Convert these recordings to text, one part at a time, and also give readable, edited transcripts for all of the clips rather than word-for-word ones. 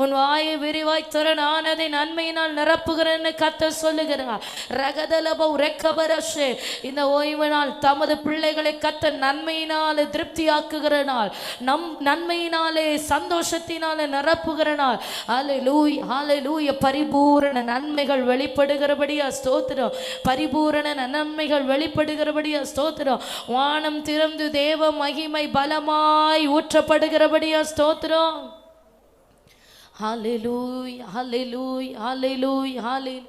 உன் வாயை விரிவாய் திற, நான் அதை நன்மையினால் நிரப்புகிறேன்னு கர்த்தர் சொல்லுகிறார். ரகதலபோ ரெக்கபரஷே, இந்த ஓய்வு நாள் தமது பிள்ளைகளை கர்த்தர் நன்மையினாலே திருப்தியாக்குகிற நாள், நன்மையினாலே சந்தோஷத்தினாலே நிரப்புகிற நாள். ஹல்லேலூயா, ஹல்லேலூயா. பரிபூரண நன்மைகள் வெளிப்படுகிறபடியா ஸ்தோத்திரம். பரிபூரண நன்மைகள் வெளிப்படுகிறபடியா ஸ்தோத்திரம். வானம் திறந்து தேவ மகிமை பலமாய் ஊற்றப்படுகிறபடியா ஸ்தோத்திரம். Hallelujah, hallelujah, hallelujah, hallelujah.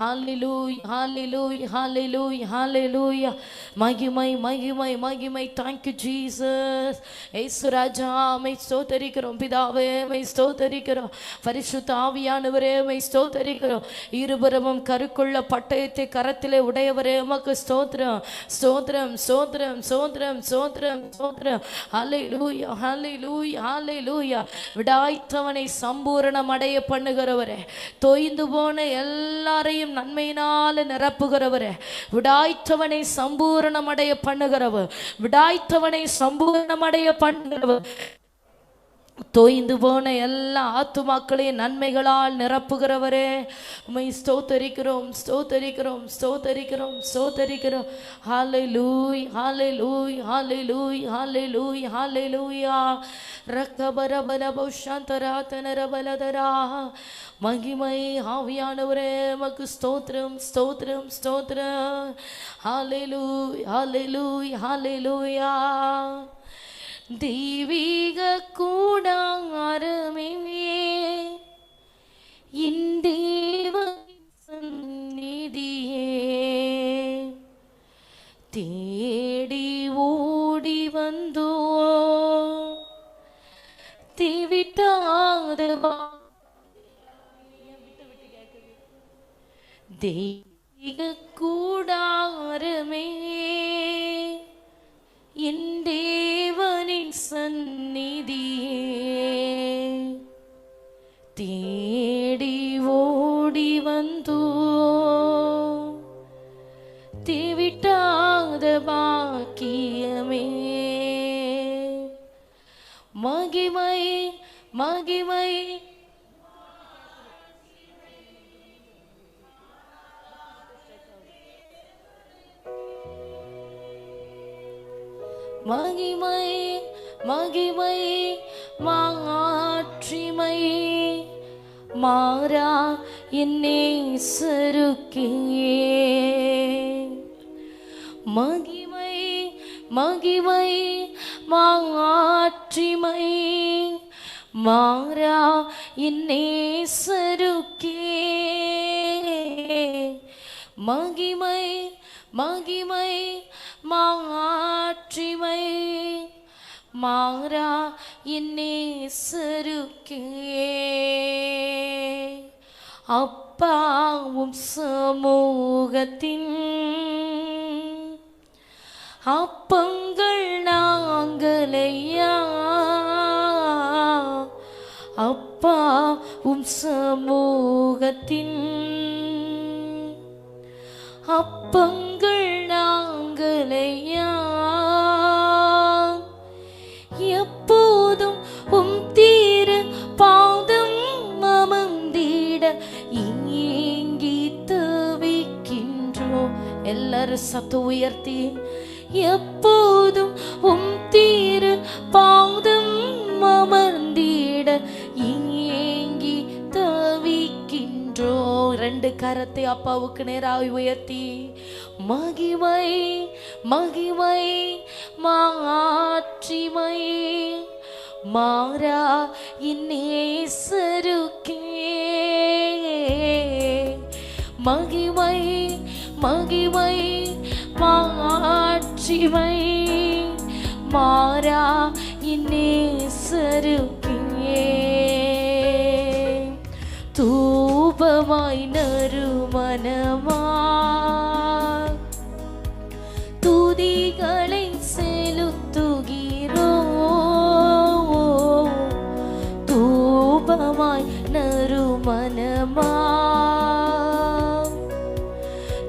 Hallelujah, hallelujah, hallelujah, hallelujah. மகிமை மகிமை மகிமை. Thank you Jesus. இயேசு ராஜா மை ஸ்தோத்திரிக்கிறோம். பிதாவே மை ஸ்தோத்திரிக்கிறோம். பரிசுத்த ஆவியானவரே மை ஸ்தோத்திரிக்கிறோம். இருபுறமும் கருக்குள்ள பட்டயத்தை கரத்திலே உடையவரே உமக்கு ஸ்தோத்திரம், ஸ்தோத்திரம், ஸ்தோத்திரம், ஸ்தோத்திரம், ஸ்தோத்திரம், ஸ்தோத்திரம். ஹல்லேலூயா, ஹல்லேலூயா, ஹல்லேலூயா. விடாய்த்தவனை சம்பூரணம் அடைய பண்ணுகிறவரே, தொய்ந்து போன எல்லாரையும் நன்மையினால நிரப்புகிறவரே, விடாய்த்தவனை சம்பூரணம் அடைய பண்ணுகிறவர், விடாய்த்தவனை சம்பூரணம் அடைய பண்ணுகிறவர், தோய்ந்து போன எல்லா ஆத்துமாக்களையும் நன்மைகளால் நிரப்புகிறவரே உம்மை ஸ்தோத்தரிக்கிறோம், ஸ்தோத்தரிக்கிறோம், ஸ்தோத்தரிக்கிறோம், ஸ்தோத்தரிக்கிறோம். ஹல்லேலூயா, ஹல்லேலூயா, ஹல்லேலூயா, ஹல்லேலூயா, ஹல்லேலூயா. ரக்கபரபலபோ ஷந்தராதனரபலதரா. மகிமை ஆவியானவரே உமக்கு ஸ்தோத்திரம், ஸ்தோத்திரம், ஸ்தோத்திரம். ஹல்லேலூயா, ஹல்லேலூயா, ஹல்லேலூயா. தெய்வீக கூடாரமே என் தேவ சந்நிதியே, தேடி ஓடி வந்தோ தேவிட்டாத தெய்வீக கூடாரமே என் தேவனின் சந்நிதியே, தேடி ஓடி வந்தோ தேவிட்டாத பாக்கியமே. மகிமை மகிமை மகிமை மகிமை மாட்சிமை மாறா என் நேசருக்கே. மகிமை மகிமை மாட்சிமை மாறா என் நேசருக்கே. மகிமை மகிமை மாட்சிமை மாறா என் நேசருக்கே. அப்பாவும் சமூகத்தின் அப்பங்கள் நாங்களையா, அப்பாவும் சமூகத்தின் அப்பங்கள் நாங்களையா, எப்போதும் உம் தீர பாதம் அமர்ந்திட ஏங்கி தவிக்கின்றோம். எல்லாரும் சத்து உயர்த்தி, எப்போதும் உம் தீர பாதம் அமர்ந்திட ஏங்கி தவிக்கின்றோ. ரெண்டு கரத்தை அப்பாவுக்கு நேராக உயர்த்தி, மகிமை மகிமை மாட்சிமை மாறா என் நேசருக்கே. மகிமை மகிமை மாட்சிமை மாறா என் நேசருக்கே. தூபமாய் நறுமணமாய் துதிகளை செலுத்துகிறோம். தூபமாய் நறுமணமாய்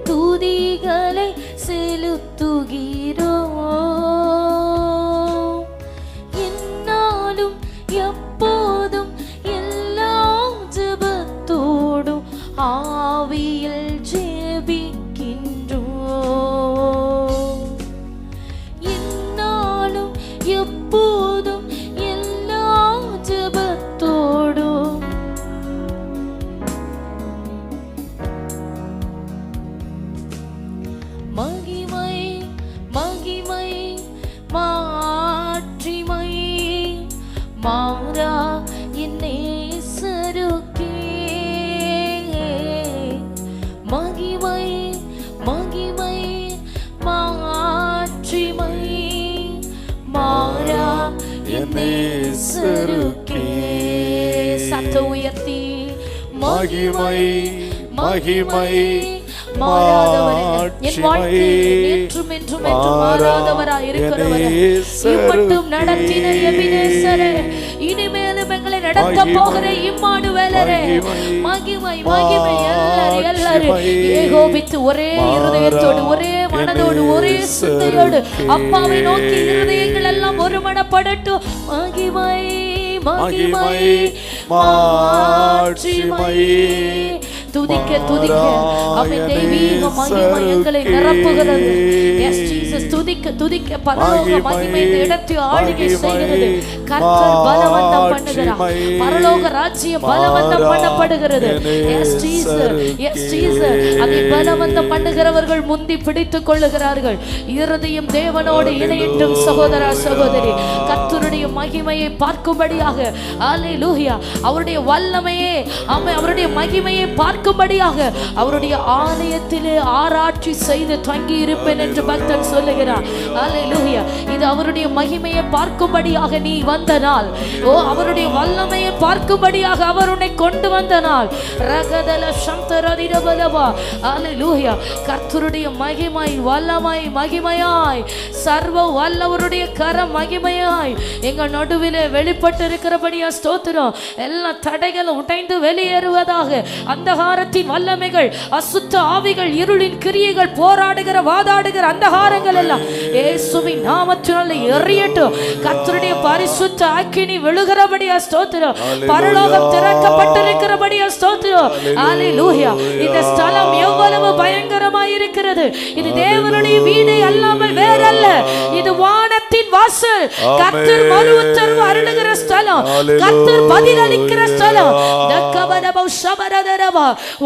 துதிகளை செலுத்துகிறோம். என்னாலும் எப்போ மாறா என் நேசருக்கே மகிமை மகிமை மாட்சிமை மாறா என் நேசருக்கே. சத்த உயர்த்தி மகிமை மகிமை என் வாழ்க்கையில் என்றும் என்றும் என்றும் மாறாதவராய் இருக்கிறவரே, இம்மட்டும் நடத்தின எபினேசரே, இனிமேலும் எங்களை நடத்த போகிற இம்மானுவேலரே, மகிமை மகிமை எல்லாரும் எல்லாரும் ஏகோபித்து ஒரே இருதயத்தோடு ஒரே மனதோடு ஒரே சிந்தையோடு அப்பாவை நோக்கி இருதயங்கள் எல்லாம் ஒருமனப்படட்டும். மகிமை மகிமை மாட்சிமை. துதிக்க துதிக்க அவன் தெய்வீக மகிமை எங்களை நிரப்புகிறது. எஸ் ஜீசஸ், துதிக்க துதிக்க பரலோக மகிமை இந்த இடத்தை ஆளுகை செய்கிறது. கர்த்தர் பலவந்தம் பண்ணுகிறார். பரலோக ராஜ்யம் பலவந்தம் பண்ணப்படுகிறது. Yes Jesus, yes Jesus. அதை பலவந்தம் பண்ணுகிறவர்கள் முந்தி பிடித்துக் கொள்ளுகிறார்கள். இருதயம் தேவனோடு இணையட்டும் சகோதரா சகோதரி. கர்த்தருடைய மகிமையை பார்க்கும்படியாக, அல்லேலூயா, அவருடைய வல்லமையே அவருடைய மகிமையை பார்க்கும்படியாக அவருடைய ஆலயத்திலே ஆராய்ச்சி செய்து தங்கி இருப்பேன் என்று பக்தன் சொல்லுகிறார். அல்லேலூயா. இது அவருடைய மகிமையை பார்க்கும்படியாக நீ வந்த நாள். ஓ, அவருடைய வல்லமையை பார்க்கும்படியாக அவர் உன்னை கொண்டு வந்த நாள். ரகதல சந்தரதிரபலவா. அல்லேலூயா. கர்த்தருடைய மகிமை வல்லமை மகிமையாய், சர்வ வல்லவருடைய கரம் மகிமையாய் எங்கள் நடுவிலே வெளிப்பட்டு இருக்கிறபடியா ஸ்தோத்திரம். எல்லா தடைகளும் உடைந்து வெளியேறுவதாக. அந்தகாரத்தின் வல்லமைகள், அசுத்த ஆவிகள், இருளின் கிரியைகள், போராடுகிற வாதாடுகிற அந்தகாரங்கள் எல்லாம் இயேசுவின் நாமத்தினாலே எறியட்டும். கர்த்தருடைய பரிசுத்த அக்கினி விழுகிறபடியா ஸ்தோத்திரம். பரலோகம் திறக்கப்பட்டிருக்கிறபடியா ஸ்தோத்திரம். அல்லேலூயா. இந்த ஸ்தலம் எவ்வளவு பயங்கரமாய் இருக்கிறது. இது தேவனுடைய வீடு அல்லாமல் வேறல்ல. இது வானத்தின் வாசல். கர்த்தர் மறு உத்தரவு அருளுகிற ஸ்தலம். கர்த்தர் பதிலளிக்கிற ஸ்தலம்.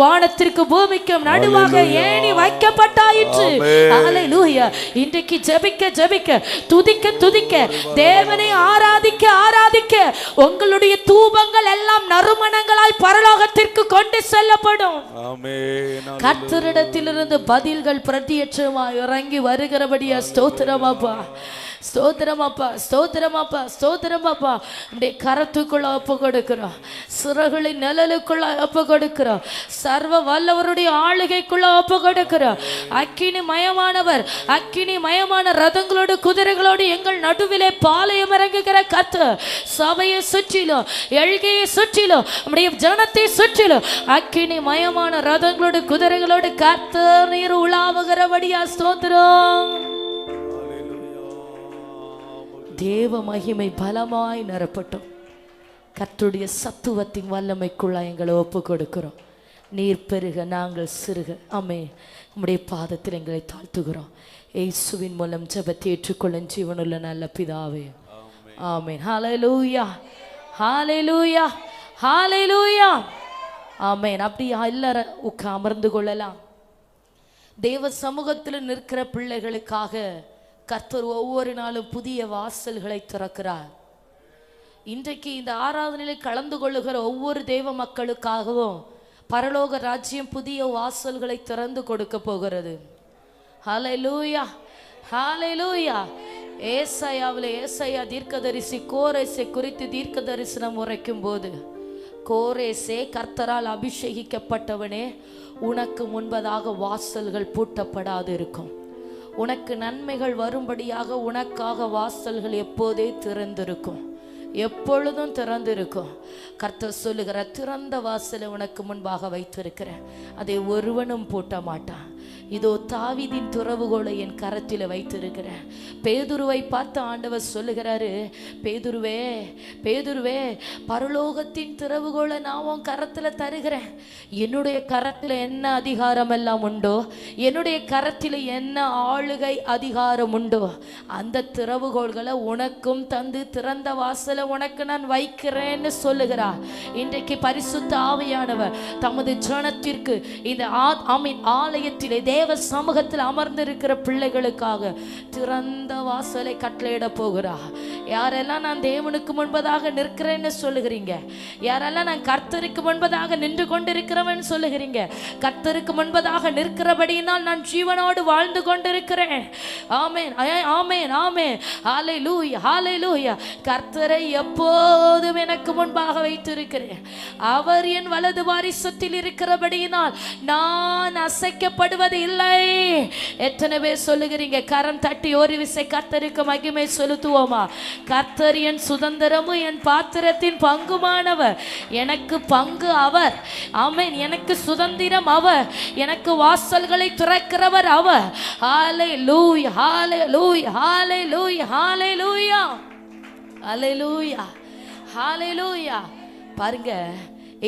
வானத்திற்கு பூமிக்கும் நடுவாக ஏணி வைக்கப்பட்டாயிற்று. அல்லேலூயா. இன்றைக்கு ஜெபிக்க ஜெபிக்க, துதிக்க துதிக்க, தேவனை ஆராதிக்க ஆராதிக்க உங்களுடைய தூபங்கள் எல்லாம் நறுமணங்களாய் பரலோகத்திற்கு கொண்டு செல்லப்படும். கர்த்தரிடத்திலிருந்து பதில்கள் பிரத்யட்சமாய் இறங்கி வருகிறபடியா ஸ்தோத்திரமாப்பா, ஸ்தோத்திரமாப்பா, ஸ்தோத்திரமாப்பா, ஸ்தோத்திரமாப்பா. நம்முடைய கரத்துக்குள்ள ஒப்பு கொடுக்கிறோம். சிறகுகளின் நிழலுக்குள்ள ஒப்பு கொடுக்கிறோம். சர்வ வல்லவருடைய ஆளுகைக்குள்ள ஒப்பு கொடுக்கிறோம். அக்கினி மயமானவர், அக்கினி மயமான ரதங்களோடு குதிரைகளோடு எங்கள் நடுவிலே பாளையம் இறங்குகிற கர்த்தர் சபையை சுற்றிலும், எல்கையை சுற்றிலும், நம்முடைய ஜனத்தை சுற்றிலும் அக்கினி மயமான ரதங்களோடு குதிரைகளோடு கர்த்தர் நீர் உலாவுகிறபடியா ஸ்தோத்திரம். தேவ மகிமை பலமாய் நிரப்பட்டும். கர்த்தருடைய சத்துவத்தின் வல்லமைக்குள்ள எங்களை ஒப்பு கொடுக்கிறோம். நீர் பெருக நாங்கள் சிறுக. ஆமே. உம்முடைய பாதத்தில் எங்களை தாழ்த்துகிறோம். இயேசுவின் மூலம் ஜெபத்தை ஏற்றுக்கொள்ளும் ஜீவனுள்ள நல்ல பிதாவே. ஆமென். ஹல்லேலூயா, ஹல்லேலூயா, ஹல்லேலூயா. ஆமென். அப்படியே எல்லாரும் அமர்ந்து கொள்ளலாம். தேவ சமூகத்தில் நிற்கிற பிள்ளைகளுக்காக கர்த்தர் ஒவ்வொரு நாளும் புதிய வாசல்களை திறக்கிறார். இன்றைக்கு இந்த ஆராதனையில் கலந்து கொள்ளுகிற ஒவ்வொரு தேவ மக்களுக்காகவும் பரலோக ராஜ்யம் புதிய வாசல்களை திறந்து கொடுக்க போகிறது. ஹல்லேலூயா, ஹல்லேலூயா. ஏசாயாவில் ஏசாயா தீர்க்கதரிசி கோரேசை குறித்து தீர்க்க தரிசனம் உரைக்கும் போது, கோரேசே, கர்த்தரால் அபிஷேகிக்கப்பட்டவனே, உனக்கு முன்பதாக வாசல்கள் பூட்டப்படாது இருக்கும். உனக்கு நன்மைகள் வரும்படியாக உனக்காக வாசல்கள் எப்போதே திறந்திருக்கும், எப்பொழுதும் திறந்திருக்கும். கர்த்தர் சொல்லுகிற திறந்த வாசலை உனக்கு முன்பாக வைத்திருக்கிறேன், அதை ஒருவனும் பூட்ட மாட்டான். இதோ தாவீதின் துறவுகோலை என் கரத்தில் வைத்திருக்கிறேன். பேதுருவை பார்த்து ஆண்டவர் சொல்லுகிறாரு, பேதுருவே, பேதுருவே, பரலோகத்தின் திறவுகோலை நான் உன் கரத்தில் தருகிறேன். என்னுடைய கரத்தில் என்ன அதிகாரம் எல்லாம் உண்டோ, என்னுடைய கரத்தில் என்ன ஆளுகை அதிகாரம் உண்டோ, அந்த திறவுகோள்களை உனக்கும் தந்து திறந்த வாசலை உனக்கு நான் வைக்கிறேன்னு சொல்லுகிறார். இன்றைக்கு பரிசுத்த ஆவியானவர் தமது ஜனத்திற்கு இந்த ஆலயத்திலே தேவ சமூகத்தில் அமர்ந்திருக்கிற பிள்ளைகளுக்காக திறந்த வாசலை கட்டளையிட போகிறார். யாரெல்லாம் நான் தேவனுக்கு முன்பதாக நிற்கிறேன்னு சொல்லுகிறீங்க, யாரெல்லாம் நான் கர்த்தருக்கு முன்பதாக நின்று கொண்டிருக்கிறவன் சொல்லுகிறீங்க, கர்த்தருக்கு முன்பதாக நிற்கிறபடியினால் நான் ஜீவனோடு வாழ்ந்து கொண்டிருக்கிறேன். ஆமென், ஆமென், ஆமென். ஹல்லேலூயா, ஹல்லேலூயா. கர்த்தரை எப்போதும் எனக்கு முன்பாக வைத்திருக்கிறேன். அவர் என் வலது வாரிசத்தில் இருக்கிறபடியினால் நான் அசைக்கப்படுவது இல்லை. எத்தனை பேர் சொல்லுகிறீங்க? கரம் தட்டி ஒரு விசை கர்த்தருக்கு மகிமை செலுத்துவோமா? கர்த்தர் என் சுதந்திரமும் என் பாத்திரத்தின் பங்குமானவர். எனக்கு பங்கு அவர். ஆமென். எனக்கு சுதந்திரம் அவர். எனக்கு வாசல்களை திறக்கிறவர் அவர். ஹல்லேலூயா, ஹல்லேலூயா, ஹல்லேலூயா, ஹல்லேலூயா, ஹல்லேலூயா, ஹல்லேலூயா. பாருங்க,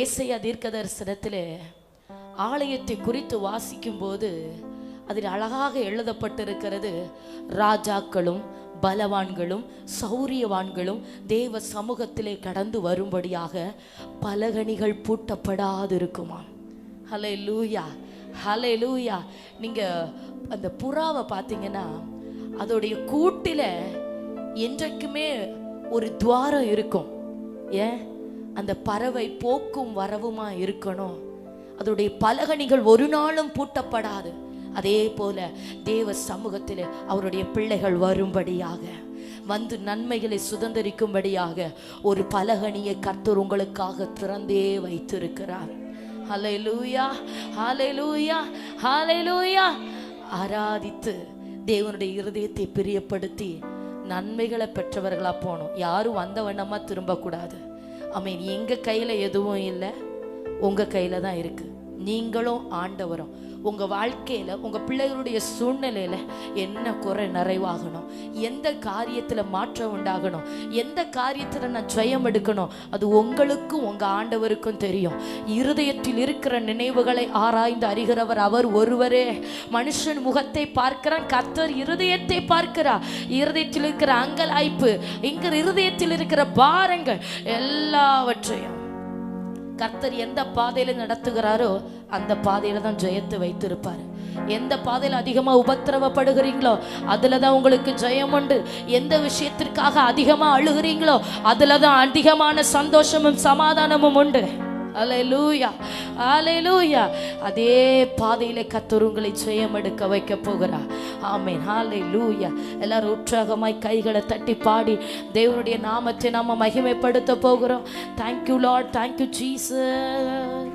ஏசாயா தீர்க்கதரிசனத்திலே ஆலயத்தை குறித்து வாசிக்கும் போது அதில் அழகாக எழுதப்பட்டிருக்கிறது, ராஜாக்களும் பலவான்களும் சௌரியவான்களும் தேவ சமூகத்திலே கடந்து வரும்படியாக பலகணிகள் பூட்டப்படாதிருக்குமா. ஹல்லேலூயா, ஹல்லேலூயா. நீங்க அந்த புறாவை பார்த்தீங்கன்னா அதோடைய கூட்டில என்றைக்குமே ஒரு துவாரம் இருக்கும். ஏன்? அந்த பறவை போக்கும் வரவுமா இருக்கணும். அதோடைய பலகணிகள் ஒரு நாளும் பூட்டப்படாது. அதே போல தேவ சமூகத்தில் அவருடைய பிள்ளைகள் வரும்படியாக, வந்து நன்மைகளை சுதந்திரிக்கும்படியாக ஒரு பலகணியை கர்த்தர் உங்களுக்காக திறந்தே வைத்திருக்கிறார். ஹல்லேலூயா, ஹல்லேலூயா, ஹல்லேலூயா. ஆராதித்து தேவனுடைய இருதயத்தை பிரியப்படுத்தி நன்மைகளை பெற்றவர்களா போனோம். யாரும் வந்த வண்ணமா திரும்பக்கூடாது. ஆமென். எங்க கையில எதுவும் இல்லை, உங்க கையில தான் இருக்கு. நீங்களும் ஆண்டவரும் உங்க வாழ்க்கையில உங்க பிள்ளைகளுடைய சூழ்நிலையில என்ன குறை நிறைவாகணும், எந்த காரியத்துல மாற்றம் உண்டாகணும், எந்த காரியத்துல நான் ஜெயம் எடுக்கணும், அது உங்களுக்கும் உங்க ஆண்டவருக்கும் தெரியும். இருதயத்தில் இருக்கிற நினைவுகளை ஆராய்ந்து அறிகிறவர் அவர் ஒருவரே. மனுஷன் முகத்தை பார்க்கிறான், கர்த்தர் இருதயத்தை பார்க்கிறார். இருதயத்தில் இருக்கிற அங்கலாய்ப்பு, இங்க இருதயத்தில் இருக்கிற பாரங்கள் எல்லாவற்றையும் கர்த்தர் எந்த பாதையில நடத்துகிறாரோ அந்த பாதையில தான் ஜெயத்தை வைத்திருப்பாரு. எந்த பாதையில அதிகமா உபத்திரவப்படுகிறீங்களோ அதுல தான் உங்களுக்கு ஜெயம் உண்டு. எந்த விஷயத்திற்காக அதிகமா அழுகிறீங்களோ அதுல தான் அதிகமான சந்தோஷமும் சமாதானமும் உண்டு. ஹல்லேலூயா, ஹல்லேலூயா. அதே பாதையிலே கர்த்தர் உங்களை ஜெயம் எடுக்க வைக்க போகிறார். ஆமென், ஹல்லேலூயா. எல்லாரும் உற்சாகமாய் கைகளை தட்டி பாடி தேவனுடைய நாமத்தை நாம மகிமைப்படுத்த போகிறோம். Thank you Lord, thank you Jesus.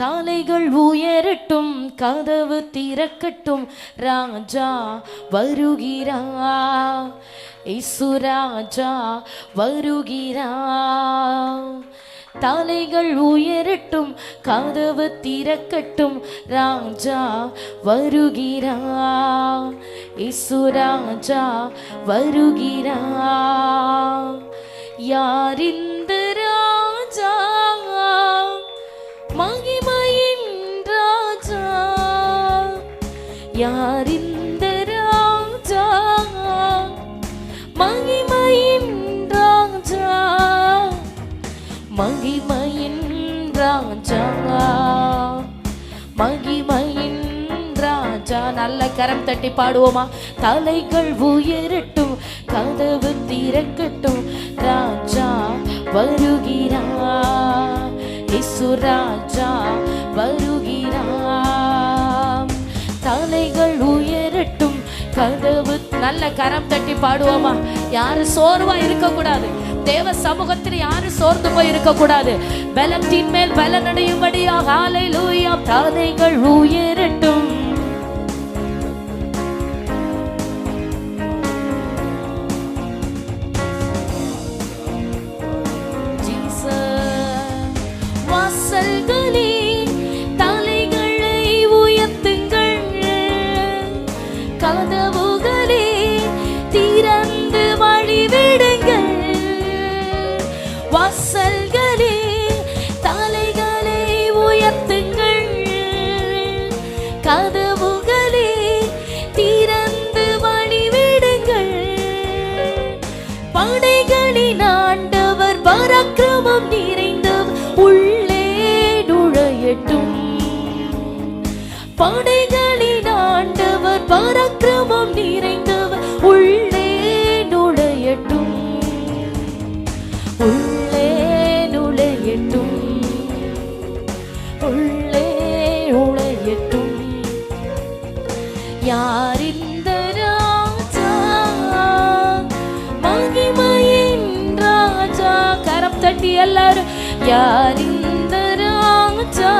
தலைகள் உயரட்டும், கதவு திறக்கட்டும், ராஜா வருகிறார், இயேசு ராஜா வருகிறார். தலைகள் உயரட்டும், கதவு திறக்கட்டும், ராஜா வருகிறார், இயேசு ராஜா வருகிறார். யார் இந்த ராஜா? மகிமையின் ராஜா. யார் இந்த ராஜா? மகிமையின் ராஜா. மகிமையின் ராஜா, மகிமையின் ராஜா. நல்ல கரம் தட்டி பாடுவோமா? தலைகள் உயரட்டும், கதவு திறக்கட்டும், ராஜா வருகிறார், இயேசு ராஜா வருகிறார். தலைகள் உயரட்டும், கதவு. நல்ல கரம் தட்டி பாடுவோமா? யாரும் சோர்வா இருக்க கூடாது. தேவ சமூகத்தில் யாரும் சோர்ந்து போய் இருக்க கூடாது. பலத்தின் மேல் பலனடையும்படியாக ஹல்லேலூயா. தலைகள் உயரட்டும். வாசல்களே தலைகளை உயர்த்துங்கள், கதவுகளே திறந்து வழிவிடுங்கள். வாசல்களே தலைகளை உயர்த்துங்கள், கதவுகளே திறந்து வழிவிடுங்கள். படைகளின் ஆண்டவர் பராக்கிரமம் நிறைந்தவர் உள்ளே நுழையட்டும். படைகளின் ஆண்டவர் பராக்கிரமம் நிறைந்தவர் உள்ளே நுழையட்டும். யார் இந்த ராஜா, மகிமையின் ராஜா. கரம் தட்டி எல்லாரும், யார் இந்த ராஜா,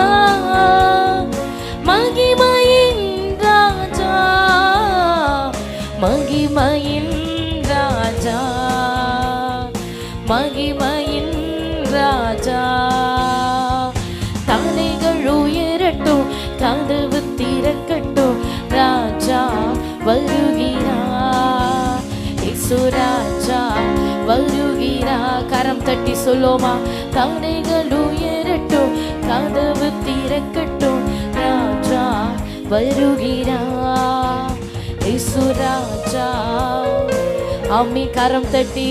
மகிமையின் ராஜா, மகிமையின் ராஜா, மகிமையின் ராஜா. தலைகள் உயரட்டும், கதவு திறக்கட்டும், ராஜா வருகிறார், இயேசு ராஜா வருகிறார். கரம் தட்டி சொல்லுமா, தலைகள் உயரட்டும், கதவு திறக்கட்டும், ராஜா வருகிறார், இயேசு ராஜா. அம்மி கரம் தட்டி,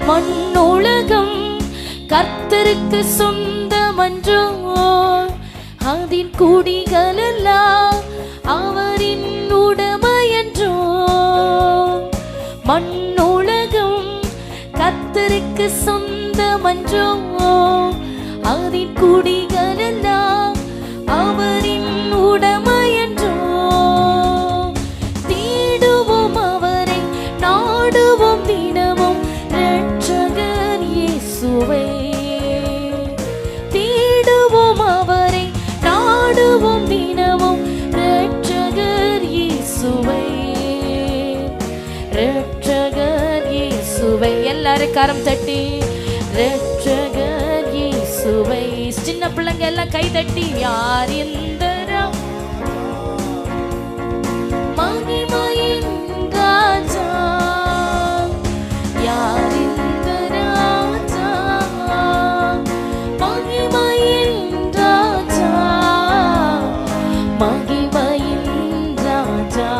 மண்ணுலகம் கர்த்தருக்கு சொந்தமன்றோ, அதின் குடிகளெல்லாம் அவரின் உடைமையன்றோ. மண்ணுலகம் கர்த்தருக்கு சொந்தமன்றோ, அதின் குடிகளெல்லாம் அவரின் உடைமையன்றோ. தேடுவோம் அவரை, நாடுவோம் தினமும் இரட்சகர் இயேசுவை. தேடுவோம் அவரை, நாடுவோம் தினமும் இரட்சகர் இயேசுவை, இரட்சகர் இயேசுவை. எல்லாரும் கரம் தட்டி, இரட்சகர் இயேசுவை. சின்ன பிள்ளைங்க எல்லாம் கை தட்டி, யார் இந்த மகிமையின் ராஜா, யார் இந்த ராஜா, மகிமையின் ராஜா, மகிமையின் ராஜா,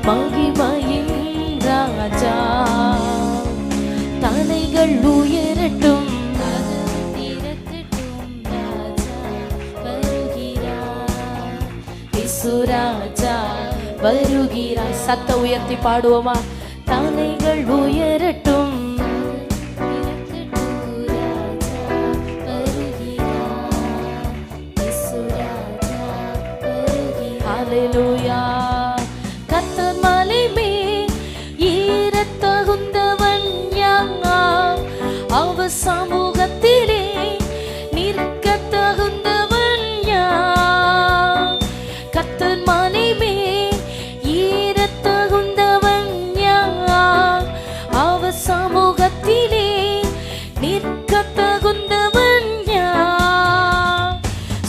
மகிமையின் ராஜா. தலைகள் உயரட்டும், ராஜா வருகிறார். சத்த உயர்த்தி பாடுவோமா, தலைகள் உயரட்டும், ஹல்லேலூயா. கர்த்தர் மலை மேல் ஏறத் தகுந்தவன் யார், அவர் சமூகத்திலே நிற்க தகுந்தவன் யார். கர்த்தர் மலை மேல் ஏறத் தகுந்தவன் யார், அவர் சமூகத்திலே நிற்க தகுந்தவன் யார்.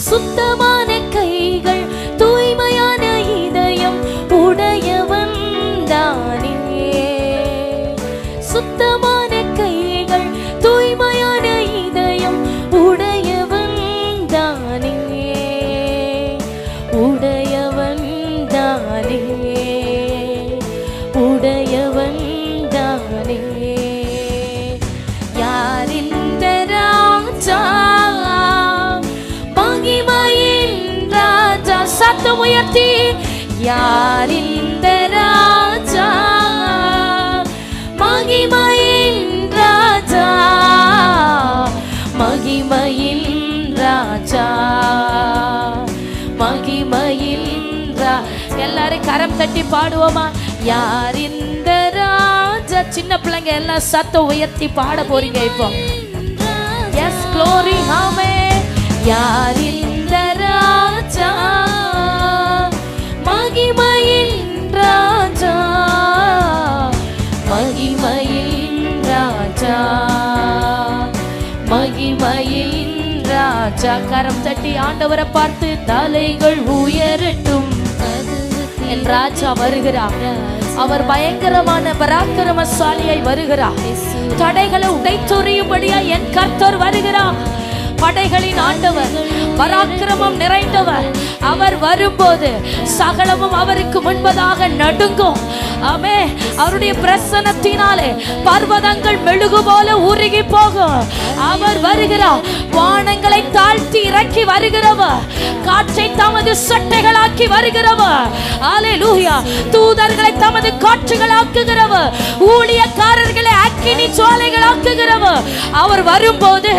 சுத்தமான கைகள், தூய்மையான இதயம் உடையவன் தானே. சுத்தமான கைகள், தூய்மையான இதயம் உடையவன் தானே, உடையவன் தானே, உடையவன் தானே. யார் இந்த ராஜா, மகிமையின் ராஜா. சத்தம் உயர்த்தி, யார் இந்த ராஜா, மகிமையின் ராஜா, மகிமையின் ராஜா, மகிமையின் எல்லாரும் கரம் தட்டி பாடுவோமா, யார் இந்த ராஜா. சின்ன பிள்ளைங்க எல்லாம் சத்தம் உயர்த்தி பாட போறீங்க இப்போ. எஸ் க்ளோரி ஆமென். யார் இந்த ராஜா, மகிமையின் ராஜா, மகிமையின் ராஜா, மகிமையின் ராஜா. கரம் தட்டி ஆண்டவரை பார்த்து, தலைகள் உயரட்டும், என் ராஜா வருகிறார். அவர் பயங்கரமான பராக்கிரமசாலியை வருகிறார். தடைகளை உடைத்தொறியும்படியா என் கர்த்தர் வருகிறார். படைகளின் ஆண்டவர், பராக்கிரமம் நிறைந்தவர். அவர் வரும்போது சகலமும் அவருக்கு முன்பதாக நடுங்கும். ஆமே, அவருடைய பிரசன்னத்தினாலே பர்வதங்கள் மெழுகு போல உருகி போகும். அவர் வருகிறார். வானங்களை தாழ்த்தி இறக்கி வருகிறவர், காற்றை தமது சட்டைகளாக்கி வருகிறவர். அல்லேலூயா. தூதர்களை தமது காற்றுகளாக்குகிறவர், ஊழியக்காரர்களை அக்கினி ஜுவாலைகளாக்குகிறவர். அவர் வரும்போது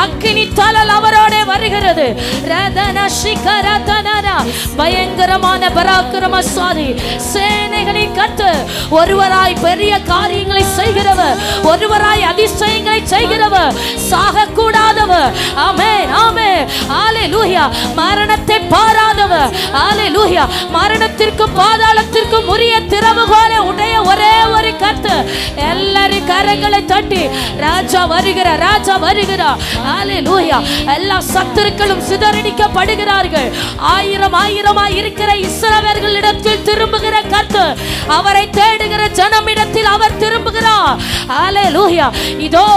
அக்கினி தழல் அவரோட வருகிறது. ரதன சிகரதனரா பயங்கரமான பராக்கிரமசாலி சேனைகளின் கர்த்தர் ஒருவராய் பெரிய காரியங்களை செய்கிறவர் ஒருவராய் அதிசயங்களை செய்கிறவர் சாக கூடாதவர் ஆமென் ஆமென் ஹalleluya மரணத்தை பாராதவர் ஹalleluya மரணத்திற்கும் பாதாளத்திற்கும் உரிய திறவுகோலை உடைய ஒரே ஒரு கர்த்தர் எல்லாரும் கரங்களை தட்டி ராஜா வருகிறார் ராஜா வருகிறார் ஹalleluya எல்லா சத்துருக்களும் சிதறடிக்கப்படுகிறார்கள் ஆயிரம் ஆயிரமாய் இருக்கிற இஸ்ரவேலர்களிடத்தில் திரும்புகிற கர்த்தர் அவரை தேடுகிற ஜனமிடத்தில் அவர் திரும்புகிறார் ஹalleluya இதோ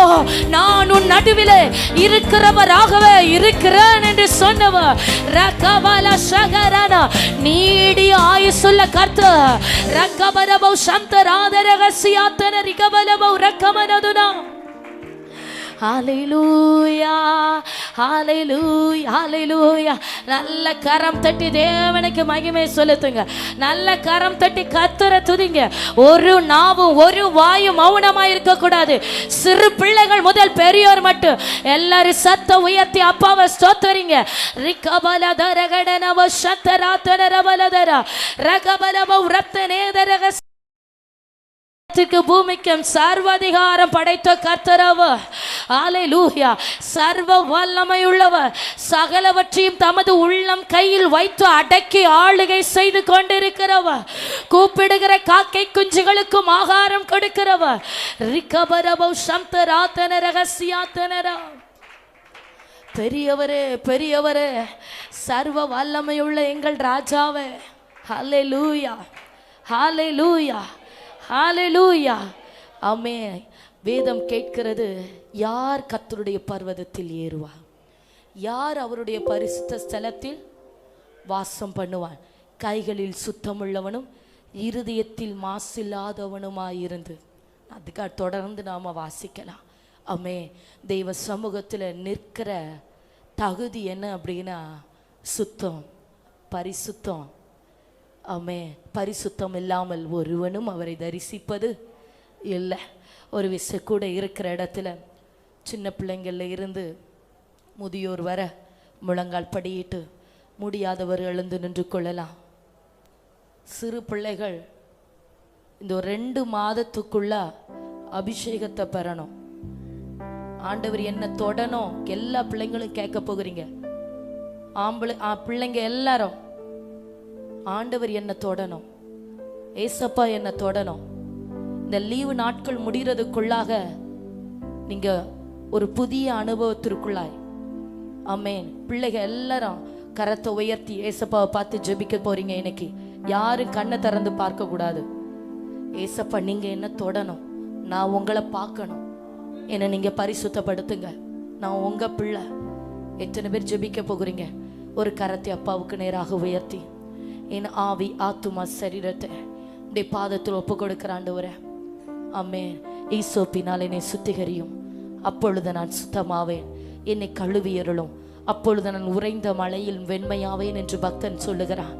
நான் உன் நடுவிலே இருக்கிறவராகவே இருக்கிறேன் என்று சொன்னவர் ரகபல சகரனா நீடிய ஆயுசுள்ள கர்த்தர் ரகபரபௌ சந்தராதரகசியாத்தன ரிகபலபௌ ரகமனதுனா ஹalleluya ஹalleluya ஹalleluya நல்ல கரம் தட்டி தேவனுக்கு மகிமை செலுத்துங்க நல்ல கரம் தட்டி கர்த்தரை துதிங்க ஒரு நாவும் ஒரு வாயும் மௌனமா இருக்க கூடாது சிறு பிள்ளைகள் முதல் பெரியோர் மட்டும் எல்லாரும் சத்தம் உயர்த்தி அப்பாவை ஸ்தோத்திரிங்க ரிகபலதரகடனவ சந்தராதனரபலதர ரகபலபௌ ரத்தனேதரக பூமிக்கும் சர்வாதிகாரம் படைத்த கர்த்தரவர் ஹalleluya சர்வ வல்லமையுள்ளவர் சகலவற்றையும் தமது உள்ளம் கையில் வைத்து அடக்கி ஆளுகை செய்து கொண்டிருக்கிறவர் கூப்பிடுகிற காக்கை குஞ்சுகளுக்கும் ஆகாரம் கொடுக்கிறவர் ரிகபரபௌ சந்தராதன ரகசியாத்தனரா பெரியவரே பெரியவரே சர்வ வல்லமையுள்ள எங்கள் ராஜாவே ஹalleluya ஹalleluya ஹalleluya ஆமென் வேதம் கேட்கிறது யார் கர்த்தருடைய பர்வதத்தில் ஏறுவார் யார் அவருடைய பரிசுத்த ஸ்தலத்தில் வாசம் பண்ணுவான் கைகளில் சுத்தமுள்ளவனும் இருதயத்தில் மாசில்லாதவனுமாயிருந்து அதுக்காக தொடர்ந்து நாம வாசிக்கலாம் ஆமென் தெய்வ சமூகத்தில் நிற்கிற தகுதி என்ன அப்படின்னா சுத்தம் பரிசுத்தம் ஆமென் பரிசுத்தம் இல்லாமல் ஒருவனும் அவரை தரிசிப்பது இல்லை ஒரு விஷயம் கூட இருக்கிற இடத்துல சின்ன பிள்ளைங்கள்ல இருந்து முதியோர் வர முழங்கால் படியிட்டு முடியாதவர் எழுந்து நின்று கொள்ளலாம் சிறு பிள்ளைகள் இந்த 2 மாதத்துக்குள்ள அபிஷேகத்தை பெறணும் ஆண்டவர் என்ன தொடணும் எல்லா பிள்ளைங்களும் கேட்க போகிறீங்க பிள்ளைங்க எல்லாரும் ஆண்டவர் என்ன தொடணும் ஏசப்பா என்ன தொடணும் இந்த லீவு நாட்கள் முடிகிறதுக்குள்ளாக நீங்க ஒரு புதிய அனுபவத்திற்குள்ளாய் ஆமென் பிள்ளைகள் எல்லாரும் கரத்தை உயர்த்தி ஏசப்பாவை பார்த்து ஜெபிக்க போறீங்க இன்னைக்கு யாரும் கண்ணை திறந்து பார்க்க கூடாது ஏசப்பா நீங்க என்ன தொடணும் நான் உங்களை பார்க்கணும் என்ன நீங்க பரிசுத்தப்படுத்துங்க நான் உங்க பிள்ளை எத்தனை பேர் ஜெபிக்க போகிறீங்க ஒரு கரத்தை அப்பாவுக்கு நேராக உயர்த்தி என் ஆவி ஆத்துமா சரீரத்தை உடைய பாதத்தில் ஒப்பு கொடுக்கிற ஆண்டவரே ஆமென் ஈசோப்பினால் என்னை சுத்திகரியும் அப்பொழுது நான் சுத்தமாவேன் என்னை கழுவியருளும் அப்பொழுது நான் உறைந்த மழையில் வெண்மையாவேன் என்று பக்தன் சொல்லுகிறான்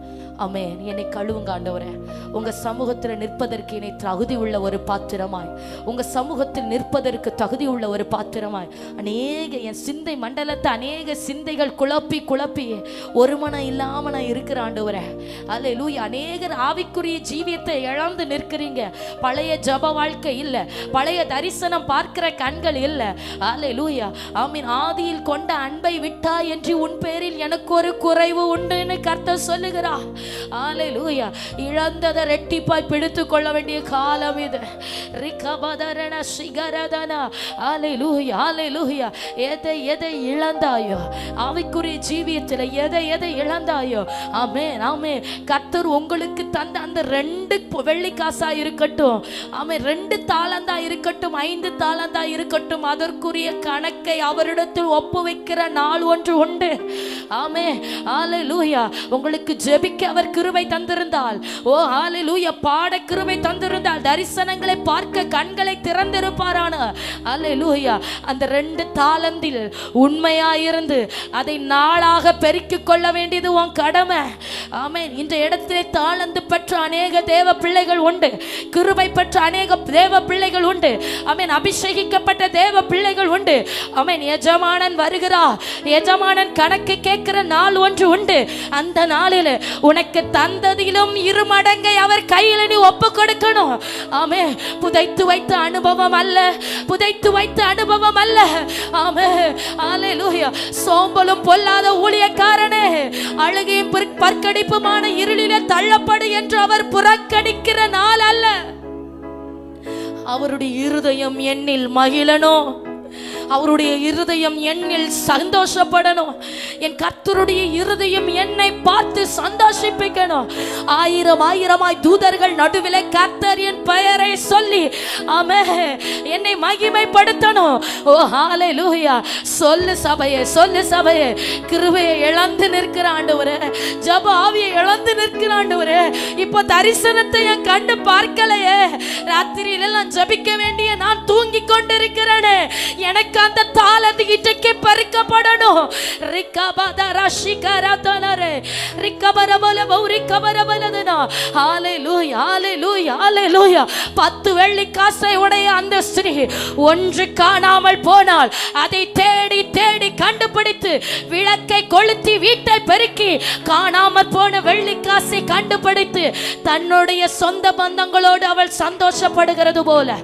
ஆமென் என்னை கழுவுங்க ஆண்டவரே உங்க சமூகத்தில் நிற்பதற்கு என்னை தகுதி உள்ள ஒரு பாத்திரமாய் உங்க சமூகத்தில் நிற்பதற்கு தகுதி உள்ள ஒரு பாத்திரமாய் அநேக என் சிந்தை மண்டலத்தை அநேக சிந்தைகள் குழப்பி குழப்பி ஒரு மனம் இல்லாம நான் இருக்கிற ஆண்டவரே ஹல்லேலூயா அநேகர் ஆவிக்குரிய ஜீவியத்தை இழந்து நிற்கிறீங்க பழைய ஜப வாழ்க்கை இல்லை பழைய தரிசனம் பார்க்கிற கண்கள் இல்லை ஹல்லேலூயா ஆமீன் ஆதியில் கொண்ட அன்பை விட்டா என்று உன் பேரில் எனக்கு ஒரு குறைவு உண்டுன்னு கர்த்தர் சொல்லுகிறார் ஹல்லேலூயா இழந்ததை ரெட்டிப்பாய் பிடித்துக் கொள்ள வேண்டிய காலம் இது ரிகபதரன சிகரதன ஹல்லேலூயா ஹல்லேலூயா எதை எதை இழந்தாயோ ஆவிக்குரிய ஜீவியத்தில் எதை எதை இழந்தாயோ ஆமென் ஆமென் கர்த்தர் உங்களுக்கு தந்த அந்த 2 வெள்ளிக்காசா இருக்கட்டும் ஆமென் 2 தாளந்தா இருக்கட்டும் 5 தாளந்தா இருக்கட்டும் அதற்குரிய கணக்கை அவரிடத்தில் ஒப்பு வைக்கிற நாள் ஒன்று உண்டு ஆமென் ஹல்லேலூயா உங்களுக்கு ஜெபிக்க அவர் கிருபை தந்திருந்தால், ஓ ஹalleluya, பாட கிருபை தந்திருந்தால், தரிசனங்களை பார்க்க கண்களை திறந்திருப்பாரான. ஹalleluya. அந்த 2 தாலந்தில் உண்மையாயிருந்து அதை நாளாக பெருக்கிக் கொள்ள வேண்டியது உன் கடமை. ஆமென். இந்த இடத்திலே தாளந்து பெற்ற அநேக தேவ பிள்ளைகள் உண்டு, கிருபை பெற்ற அநேக தேவ பிள்ளைகள் உண்டு. ஆமென். அபிஷேகிக்கப்பட்ட தேவ பிள்ளைகள் உண்டு. ஆமென். எஜமானன் வருகிறார், எஜமானன் கணக்கு கேட்கிற நாள் ஒன்று உண்டு. அந்த நாளில் உனக்கு தந்ததிலும் 2 மடங்கை அவர் கையில் நீ ஒப்பு கொடுக்கணும். ஆமென். புதைத்து வைத்த அனுபவம் அல்ல, புதைத்து வைத்த அனுபவம் அல்ல. ஆமென். ஹalleluya. சோம்பலும் பொல்லாத ஊழியக்காரனே, அழுகையும் பற்கடிப்புமான இருளிலே தள்ளப்படு என்று அவர் புறக்கணிக்கிற நாள் அல்ல. அவருடைய இருதயம் என்னில் மகிழணும், அவருடைய இருதயம் என்னில் சந்தோஷப்படணும். என் கர்த்தருடைய இருதயம் என்னை பார்த்து சந்தோஷிப்பிக்கணும். 1000 தூதர்கள் நடுவிலே கர்த்தர் என் பெயரை சொல்லி ஆமென் என்னை மகிமைப்படுத்தணும். ஓ ஹalleluya. சொல்லு சபையே, சொல்லு சபையே. கிருபையை இழந்து நிற்கிற ஆண்டவரே, ஜெப ஆவியை இழந்து நிற்கிற ஆண்டவரே, இப்போ தரிசனத்தை என் கண்டு பார்க்கலையே, ராத்திரியில நான் ஜெபிக்க வேண்டிய நான் தூங்கி கொண்டிருக்கிறேனே, எனக்கு அந்த தாளந்து இன்றைக்கு பறிக்கப்படணும். ரிகபதரா ஷிகரதனரே ரிகபரபல பௌரிகபரபலதனா. ஹalleluya, ஹalleluya, ஹalleluya. 10 வெள்ளி காசை உடைய அந்த ஸ்திரீ ஒன்று காணாமல் போனால் அதை தேடி தேடி கண்டுபிடித்து விளக்கை கொளுத்தி வீட்டை பெருக்கி காணாமல் போன வெள்ளி காசை கண்டுபிடித்து தன்னுடைய சொந்த பந்தங்களோடு அவள் சந்தோஷப்படுகிறது போல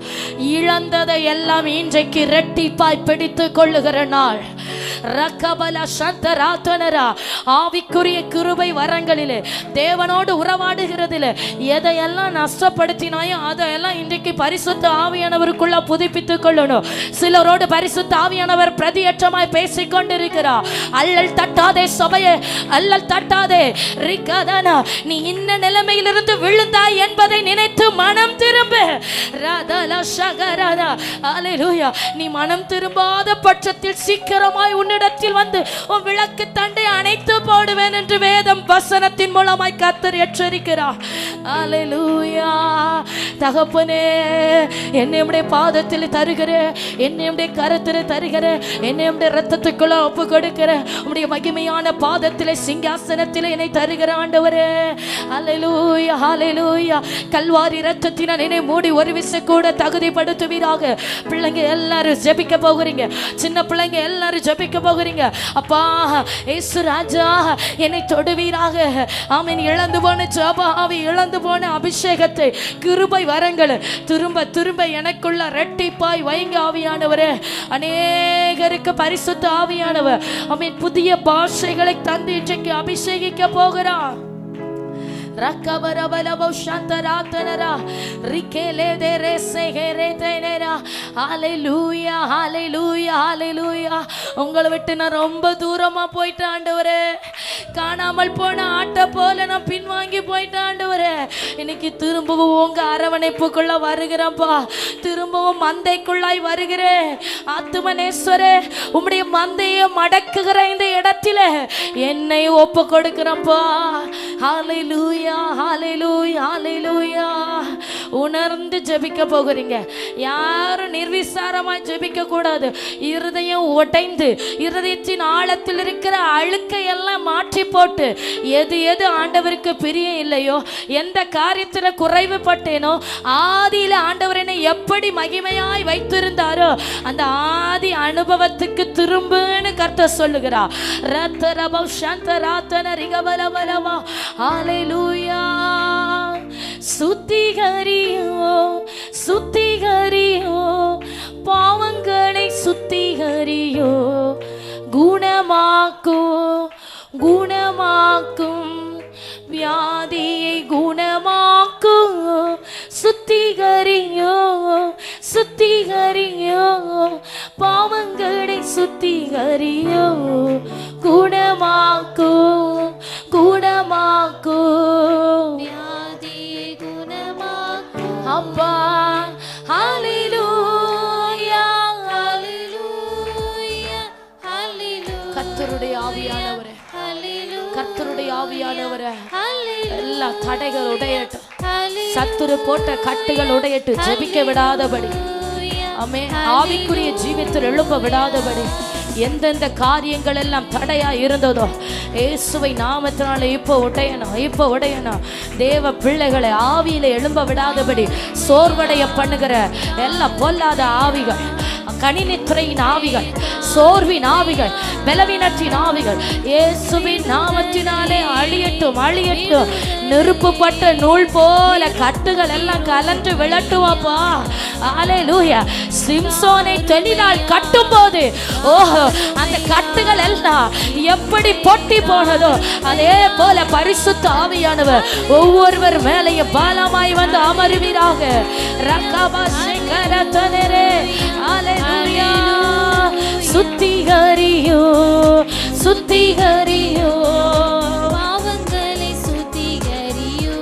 இழந்ததை எல்லாம் இன்றைக்கு இரட்டிப்பாய் பிடித்து கொள்ளுகிற நாள். ரக்கபல சந்தராதனரா. ஆவிக்குரிய கிருபை வரங்களிலே, தேவனோடு உறவாடுகிறதிலே எதையெல்லாம் நஷ்டப்படுத்தினாயோ அதையெல்லாம் இன்றைக்கு பரிசுத்த ஆவியானவருக்குள்ள புதுப்பித்துக் கொள்ளணும். சிலரோடு பரிசுத்த ஆவியானவர் பிரதியற்றமாய் பேசிக் கொண்டிருக்கிறார். அல்லல் தட்டாதே சபையே, அல்லல் தட்டாதே. ரிகதனா, நீ இன்ன நிலைமையிலிருந்து விழுந்தாய் என்பதை நினைத்து மனம் திரும்பு. ரதல சகரதா. ஹalleluya. நீ மனம் திரும்பாத பட்சத்தில் சீக்கிரமாய் உன்னிடத்தில் வந்து உன் விளக்கு தண்டை அணைத்து போடுவேன் என்று வேதம் வசனத்தின் மூலமாய் கர்த்தர் எச்சரிக்கிறார். ஹalleluya. தகப்பனே, என்னை உம்முடைய பாதத்தில் தருகிறேன், என்னை உம்முடைய கரத்தில் தருகிறேன், என்னை உம்முடைய இரத்தத்துக்குள்ள ஒப்பு கொடுக்கிறேன். உம்முடைய மகிமையான பாதத்திலே சிங்காசனத்திலே என்னை தருகிற ஆண்டவரே. ஹalleluya, ஹalleluya. கல்வாரி இரத்தத்தினால் என்னை மூடி ஒரு விசை கூட தகுதிப்படுத்துவீராக. பிள்ளைங்க எல்லாரும் ஜெபிக்க போகிறீங்க, சின்ன பிள்ளைங்க எல்லாரும் ஜெபிக்க போகிறீங்க. அப்பா இயேசு ராஜா, என்னை தொடுவீராக. ஆமென். இழந்து போன ஜெப ஆவி, இழந்து போன அபிஷேகத்தை, கிருபை வரங்கள் திரும்ப திரும்ப எனக்குள்ள இரட்டிப்பாய் வைங்க ஆவியானவரே. அநேகருக்கு பரிசுத்த ஆவியானவர் ஆமென் புதிய பாஷைகளை தந்து இன்றைக்கு அபிஷேகிக்க போகிறார். ரக்கபரபலவோ சந்தராதனரா ரிகேலே தேரேசேகேரேதேனரா. ஹalleluya, ஹalleluya, ஹalleluya. உங்களை விட்டு நான் ரொம்ப தூரமா போயிட்டேன் ஆண்டவரே. காணாமல் போன ஆட்டை போல நான் பின்வாங்கி போயிட்டேன் ஆண்டவரே. இன்னைக்கு திரும்பவும் உங்க அரவணைப்புக்குள்ள வருகிறேன்ப்பா, திரும்பவும் மந்தைக்குள்ளாய் வருகிறேன். ஆத்துமனேஸ்வரே, உம்முடைய மந்தையை மடக்குகிற இந்த இடத்துல என்னை ஒப்பு கொடுக்கிறேன்ப்பா. ஹalleluya, ஹalleluya, ஹalleluya. உணர்ந்து ஜெபிக்க போகிறீங்க. யாரும் நிர்விசாரமாய் ஜெபிக்க கூடாது. இருதயம் உடைந்து இருதயத்தின் ஆழத்தில் இருக்கிற அழுக்கை எல்லாம் மாற்றி போட்டு எது எது ஆண்டவருக்கு பிரியம் இல்லையோ, எந்த காரியத்தில் குறைவுபட்டேனோ, ஆதியில ஆண்டவர் என்னை எப்படி மகிமையாய் வைத்திருந்தாரோ அந்த ஆதி அனுபவத்துக்கு திரும்புன்னு கர்த்தர் சொல்லுகிறார். ரத்தரபௌ சந்தராதன ரிகபலபலவா. ஹalleluya. சுத்திகரியோ, சுத்திகரியோ, பாவங்களை சுத்திகரியோ, குணமாக்கும், குணமாக்கும், வியாதியை குணமாக்கும். சுத்திகரியோ, சுத்திகரியோ, பாவங்களை சுத்திகரியோ, குணமாக்கும், குணமாக்கும், வியாதியை குணமாக்கும். அப்பா ஹalleluya, ஹalleluya, ஹalleluya. கர்த்தருடைய ஆவியானவரே, கர்த்தருடைய ஆவியானவரே, எல்லா தடைகள் உடையட்டும், சத்துரு போட்ட கட்டுகள் உடையட்டும், ஜெபிக்க விடாதபடி ஆமே, ஆவிக்குரிய ஜீவியத்தில் எழுப்ப விடாதபடி எந்தெந்த காரியங்கள் எல்லாம் தடையா இருந்ததோ இயேசுவை நாமத்தினால இப்போ உடையணும், இப்போ உடையணும். தேவ பிள்ளைகளை ஆவியில எழும்ப விடாதபடி சோர்வடைய பண்ணுகிற எல்லா பொல்லாத ஆவிகள், கணினித்துறையின் ஆவிகள், சோர்வின் ஆவிகள், பலவீனத்தின் ஆவிகள் இயேசுவின் நாமத்தினாலே அழியட்டும், அழியட்டும். நெருப்புப்பட்ட நூல் போல கட்டுகள் எல்லாம் கலன்று விழட்டுவாப்பா. அல்லேலூயா. சிம்சோனை தெளினால் கட்டும் போது ஓஹோ அந்த கட்டுகள் எல்லாம் எப்படி பொட்டி போனதோ அதே போல பரிசுத்த ஆவியானவர் ஒவ்வொருவர் மேலேயும் பாலமாய் வந்து அமருவீராக. அல்லேலூயா. சுத்திகரியோ சுத்திகரியோ பாவங்களை சுத்திகரியோ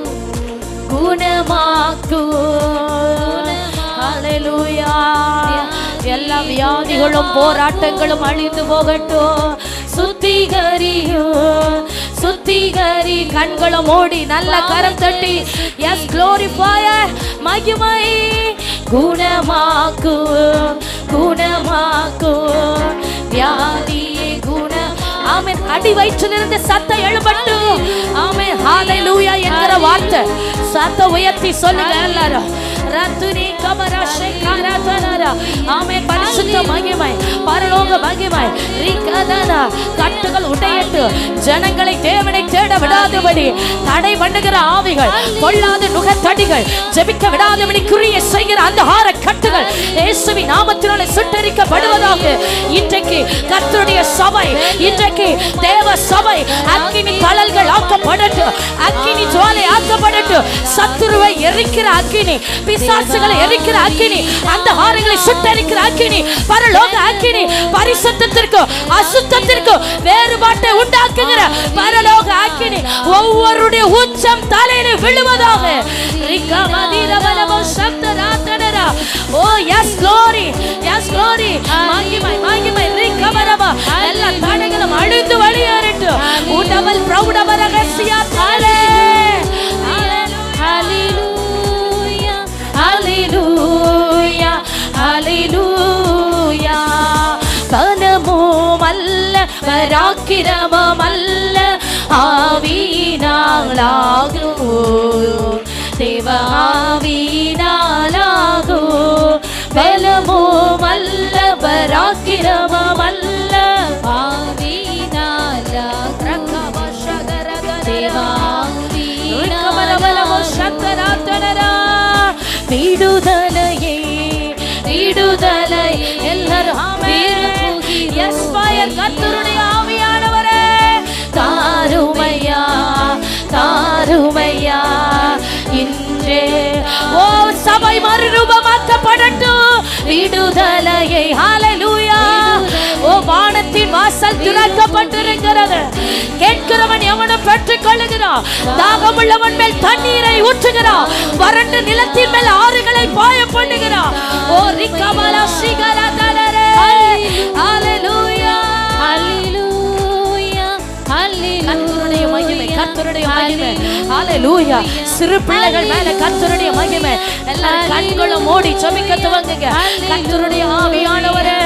குணமாக்கு. அல்லேலூயா. எல்லா வியாதிகளும் போராட்டங்களும் அழிந்து போகட்டும். சுத்திகரியோ சுத்திகரி. கண்களை மூடி நல்ல கரம் தட்டி எஸ் க்ளோரிஃபயர் மகிமை. குணமாக்கு குணமாக்கு வியாதியை குண. ஆமென். அடி வயிற்றிலிருந்து சத்தம் எழும்பட்டும். ஆமென். ஹalleluya என்கிற வார்த்தை சத்த உயர்த்தி சொல்லுங்க எல்லாரும். ரத்துனி கமராஷே கரதனரா. ஆமென். பரிசுத்த மகிமை, பரலோக மகிமை. ரிகதனா. கட்டுகள் உடையட்டும். ஜனங்களை தேவனை தேட விடாதபடி தடை பண்ணுகிற ஆவிகள், பொல்லாத நுகத்தடிகள், ஜெபிக்க விடாதபடி கிரியை செய்கிற அந்த ஆர கட்டுகள் இயேசுவின் நாமத்தினாலே சுட்டெரிக்கப்படுவதாக. இன்றைக்கு கர்த்தருடைய சபை, இன்றைக்கு தேவ சபை அக்கினி தழல்கள் ஆக்கப்படட்டும், அக்கினி ஜுவாலை ஆக்கப்படட்டும். சத்துருவை எரிக்கிற அக்கினி, பிசாசுகளை எரிக்கிற அக்கினி, அந்த ஆறுகளை சுட்டெரிக்கிற அக்கினி, பரலோக அக்கினி, பரிசுத்தத்திற்கு அசுத்தத்திற்கு வேறுபாட்டை உண்டாக்குகிற பரலோக அக்கினி ஒவ்வொருடைய உச்சம் தலையில விழுவதாக. ஓ எஸ் க்ளோரி, எஸ் க்ளோரி. மகிமை மகிமை. ரிகவரமா. எல்லா தடைகளும் அழிந்து வெளியேறட்டும். உடவல் பிரௌடவ ரகசியா தாலே. ஹalleluya ஹalleluya ஹalleluya. பலமும் அல்ல பராக்கிரமம் அல்ல ஆவியினாலாகு தேவ ஆவியினாலாகு. பலமும் அல்ல பராக்கிரமம் அல்ல ஆவியினாலாகு தேவ ஆவியினாலாகு. விடுதலையே விடுதலை. எல்லாரும் ஆமென். S fire. கர்த்தருடைய ஆவியானவரே தாருமையா தாருமையா. இன்றே ஓ சபை மறுரூபமாக்கப்படட்டும். விடுதலையை. ஹalleluya. ஓ வானத்தின் வாசல் திறக்கப்பட்டிருக்கிறது. கேட்கிறவன் எவனும் பெற்றுக் கொள்ளுகிறான். தாகமுள்ளவன் மேல் தண்ணீரை ஊற்றுகிறான். வறண்ட நிலத்தின் மேல் ஆறுகளை பாய பண்ணுகிறான். ஓ ரிகமலா சிகலா தலரே. ஹalleluya ஹalleluya ஹalleluya. கர்த்தருடைய மகிமை, கர்த்தருடைய மகிமை. ஹalleluya. சிறு பிள்ளைகள் மேல கர்த்தருடைய மகிமை. எல்லாரும் கண்களை மூடி ஜெபிக்க துவங்குங்க. கர்த்தருடைய ஆவியானவரே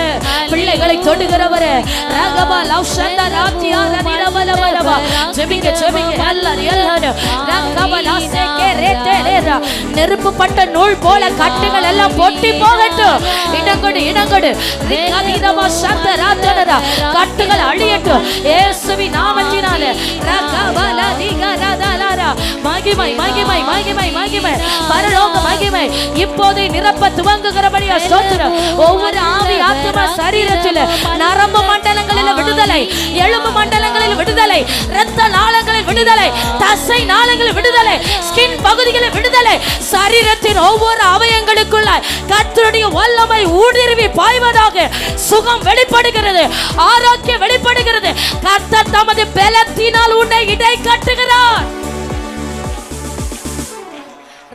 பிள்ளைகளை தொடுகிறவரே ரகபா லவ்ஷந்தா ராத்தியால நிலவலவலவா. ஜெபிங்க ஜெபிங்க எல்லாரும் எல்லாரும். ரகபா லாசேகே ரேதேரா. நெருப்புப்பட்ட நூல் போல கட்டுகள் எல்லாம் பொட்டி போகட்டும். இடங்கொடு இடங்கொடு. ரிகதிதமா சந்த ராத்தனரா. கட்டுகள் அழியட்டும் இயேசுவின் நாமத்தினாலே. ரகபா லதிகரதலரா. மகிமை மகிமை மகிமை மகிமை. பரலோக மகிமை இப்போதே நிரப்ப துவங்குகிறபடியா ஸ்தோத்திரம். ஒவ்வொரு ஆவி ஆத்மா சரீரத்தில் நரம்பு மண்டலங்களில் விடுதலை, எலும்பு மண்டலங்களில் விடுதலை, இரத்த நாளங்களில் விடுதலை, தசை நாளங்களில் விடுதலை, ஸ்கின் பகுதிகளில் விடுதலை. சரீரத்தின் ஒவ்வொரு அவயங்களுக்குள்ள கர்த்தருடைய வல்லமை ஊடுருவி பாய்வதாக. சுகம் வெளிப்படுகிறது, ஆரோக்கியம் வெளிப்படுகிறது. கர்த்தர் தமது பலத்தினால் உன்னை இடை கட்டுகிறார்.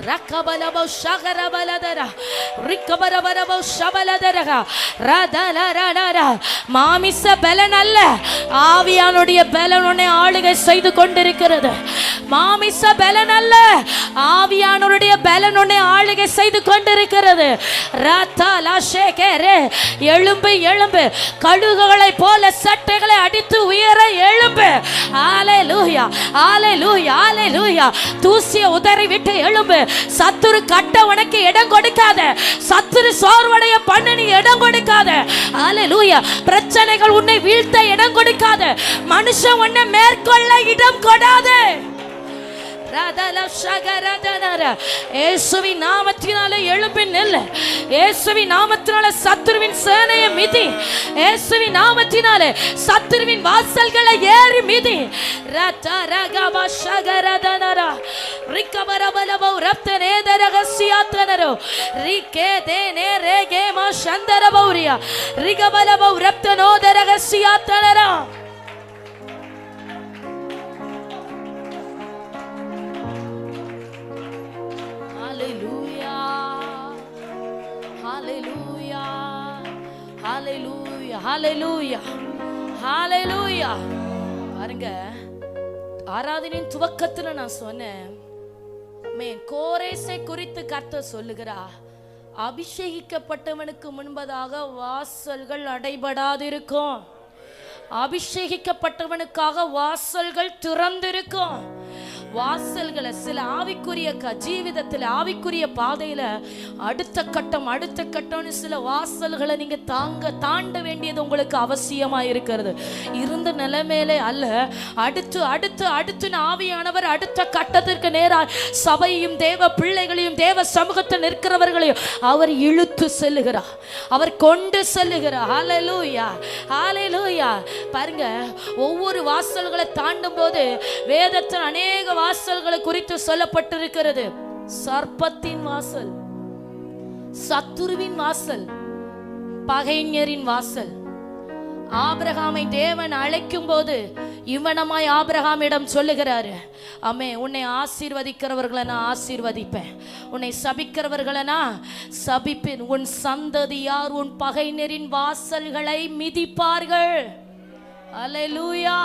ரக்கபலபோ ஷகரபலதர ரிக்கபரபரபோ ஷபலதரக ரதலரரர. மாமிச பலன் அல்ல, ஆவியானுடைய பலன் உன்னை ஆளுகை செய்து கொண்டிருக்கிறது. மாமிச பலன் அல்ல, ஆவியானவருடைய பலன் உன்னை ஆளுகை செய்து கொண்டிருக்கிறது. எழும்பு எழும்பு, கழுகுகளை போல சட்டைகளை அடித்து உயர எழும்பு. ஹல்லேலூயா ஹல்லேலூயா ஹல்லேலூயா. தூசிய உதறி விட்டு எழும்பு. சத்துரு கட்ட உனக்கு இடம் கொடுக்காத, சத்துரு சோர்வடைய பண்ண நீ இடம் கொடுக்காத. ஹல்லேலூயா. பிரச்சனைகள் உன்னை வீழ்த்த இடம் கொடுக்காத, மனுஷன் உன்னை மேற்கொள்ள இடம் கொடாதே. இயேசுவின் நாமத்தினாலே எழும்பி நில்லு. இயேசுவின் நாமத்தினாலே சத்துருவின் சேனையை மிதி. இயேசுவின் நாமத்தினாலே சத்துருவின் வாசல்களை ஏறி மிதி. Hallelujah, hallelujah, hallelujah. பாருங்க, ஆராதனையின் துவக்கத்துல நான் சொன்னேன், கோரேசை குறித்து கர்த்தர் சொல்லுகிறார், அபிஷேகிக்கப்பட்டவனுக்கு முன்பதாக வாசல்கள் அடைபடாதிருக்கும். அபிஷேகிக்கப்பட்டவனுக்காக வாசல்கள் திறந்திருக்கும். வாசல்களை சில ஆவிக்குரிய ஜீவிதத்தில் ஆவிக்குரிய பாதையில அடுத்த கட்டம்னு சில வாசல்களை நீங்க தாண்ட வேண்டியது உங்களுக்கு அவசியமா இருக்கிறது. இருந்த நிலைமையிலே அல்ல, அடுத்து ஆவியானவர் அடுத்த கட்டத்திற்கு நேராக சபையும் தேவ பிள்ளைகளையும் தேவ சமூகத்தில் நிற்கிறவர்களையும் அவர் இழுத்து செல்லுகிறார், அவர் கொண்டு செல்லுகிறார். ஹல்லேலூயா ஹல்லேலூயா. பாருங்க, ஒவ்வொரு வாசல்களை தாண்டும் போது வேதத்தில் அநேக வாசல்களை குறித்து சொல்லப்பட்டிருக்கிறது. சர்ப்பத்தின் வாசல், சத்துருவின் வாசல், பகைஞரின் வாசல். ஆபிரகாமை தேவன் அழைக்கும் போது இவனமாய் ஆபிரகாமிடம் சொல்லுகிறாரு, அம்மே, உன்னை ஆசீர்வதிக்கிறவர்களை நான் ஆசீர்வதிப்பேன், உன்னை சபிக்கிறவர்களை நான் சபிப்பேன், உன் சந்ததியார் உன் பகைஞரின் வாசல்களை மிதிப்பார்கள். அல்லேலூயா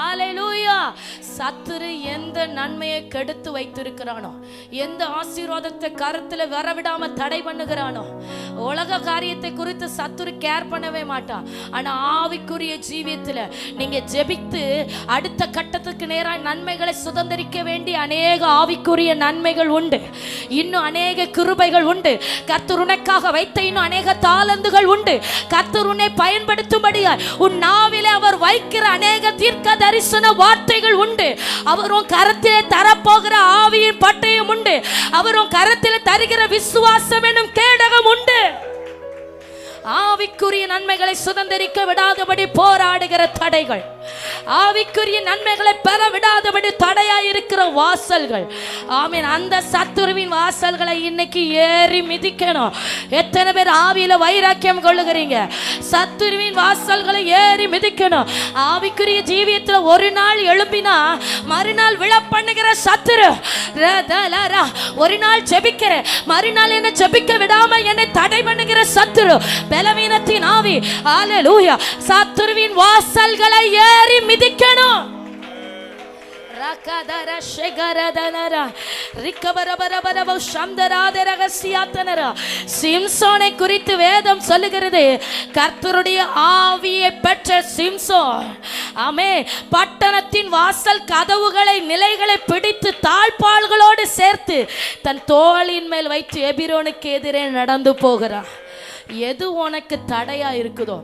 அல்லேலூயா. சத்துரு எந்த நன்மையை கெடுத்து வைத்திருக்கிறானோ, எந்த ஆசீர்வாதத்தை கருத்துல வரவிடாம தடை பண்ணுகிறானோ, உலக காரியத்தை குறித்து சத்துரு கேர் பண்ணவே மாட்டான். ஆனா ஆவிக்குரிய ஜீவியத்துல நீங்க ஜெபித்து அடுத்த கட்டத்துக்கு நேராக நன்மைகளை சுதந்திரிக்க வேண்டிய அநேக ஆவிக்குரிய நன்மைகள் உண்டு. இன்னும் அநேக கிருபைகள் உண்டு. கர்த்தர் உனக்காக வைத்த இன்னும் அநேக தாளந்துகள் உண்டு. கர்த்தர் உன்னை பயன்படுத்தும்படியா உன் நாவிலே அவர் வைக்கிற அநேக தீர்க்க தரிசன வார்த்தைகள் உண்டு. அவர் உன் கரத்திலே தரப்போகிற ஆவியின் பட்டயம் உண்டு. அவர் உன் கரத்திலே தருகிற விசுவாசம் என்னும் கேடகம் உண்டு. ஆவிக்குரிய நன்மைகளை சுதந்திரிக்க விடாதபடி போராடுகிற தடைகள், ஆவிக்குரிய நன்மைகளை பெற விடாதபடி தடையாயிருக்கிற வாசல்கள். ஆமீன். அந்த சத்துருவின் வாசல்களை இன்னைக்கு ஏறி மிதிக்கணும். எத்தனை பேர் ஆவியில வைராக்கியம் கொள்ளுகிறீங்க? சத்துருவின் வாசல்களை ஏறி மிதிக்கணும். ஆவிக்குரிய ஜீவியத்துல ஒரு நாள் எழும்பினா மறுநாள் விழ பண்ணுகிற சத்துரு, ஒரு நாள் ஜெபிக்கிற மறுநாள் என்ன ஜெபிக்க விடாம என்னை தடை பண்ணுகிற சத்துரு, பலவீனத்தின் ஆவி, அல்லேலூயா, சத்துருவின் வாசல்களை ஏறி மிதிக்கணும். சிம்சோனை குறித்து வேதம் சொல்லுகிறது, கர்த்தருடைய ஆவியை பெற்ற சிம்சோன், ஆமே, பட்டணத்தின் வாசல் கதவுகளை நிலைகளை பிடித்து தாழ்பாள்களோடு சேர்த்து தன் தோளின் மேல் வைத்து எபிரோனுக்கு எதிரே நடந்து போகிறான். எது உனக்கு தடையா இருக்குதோ,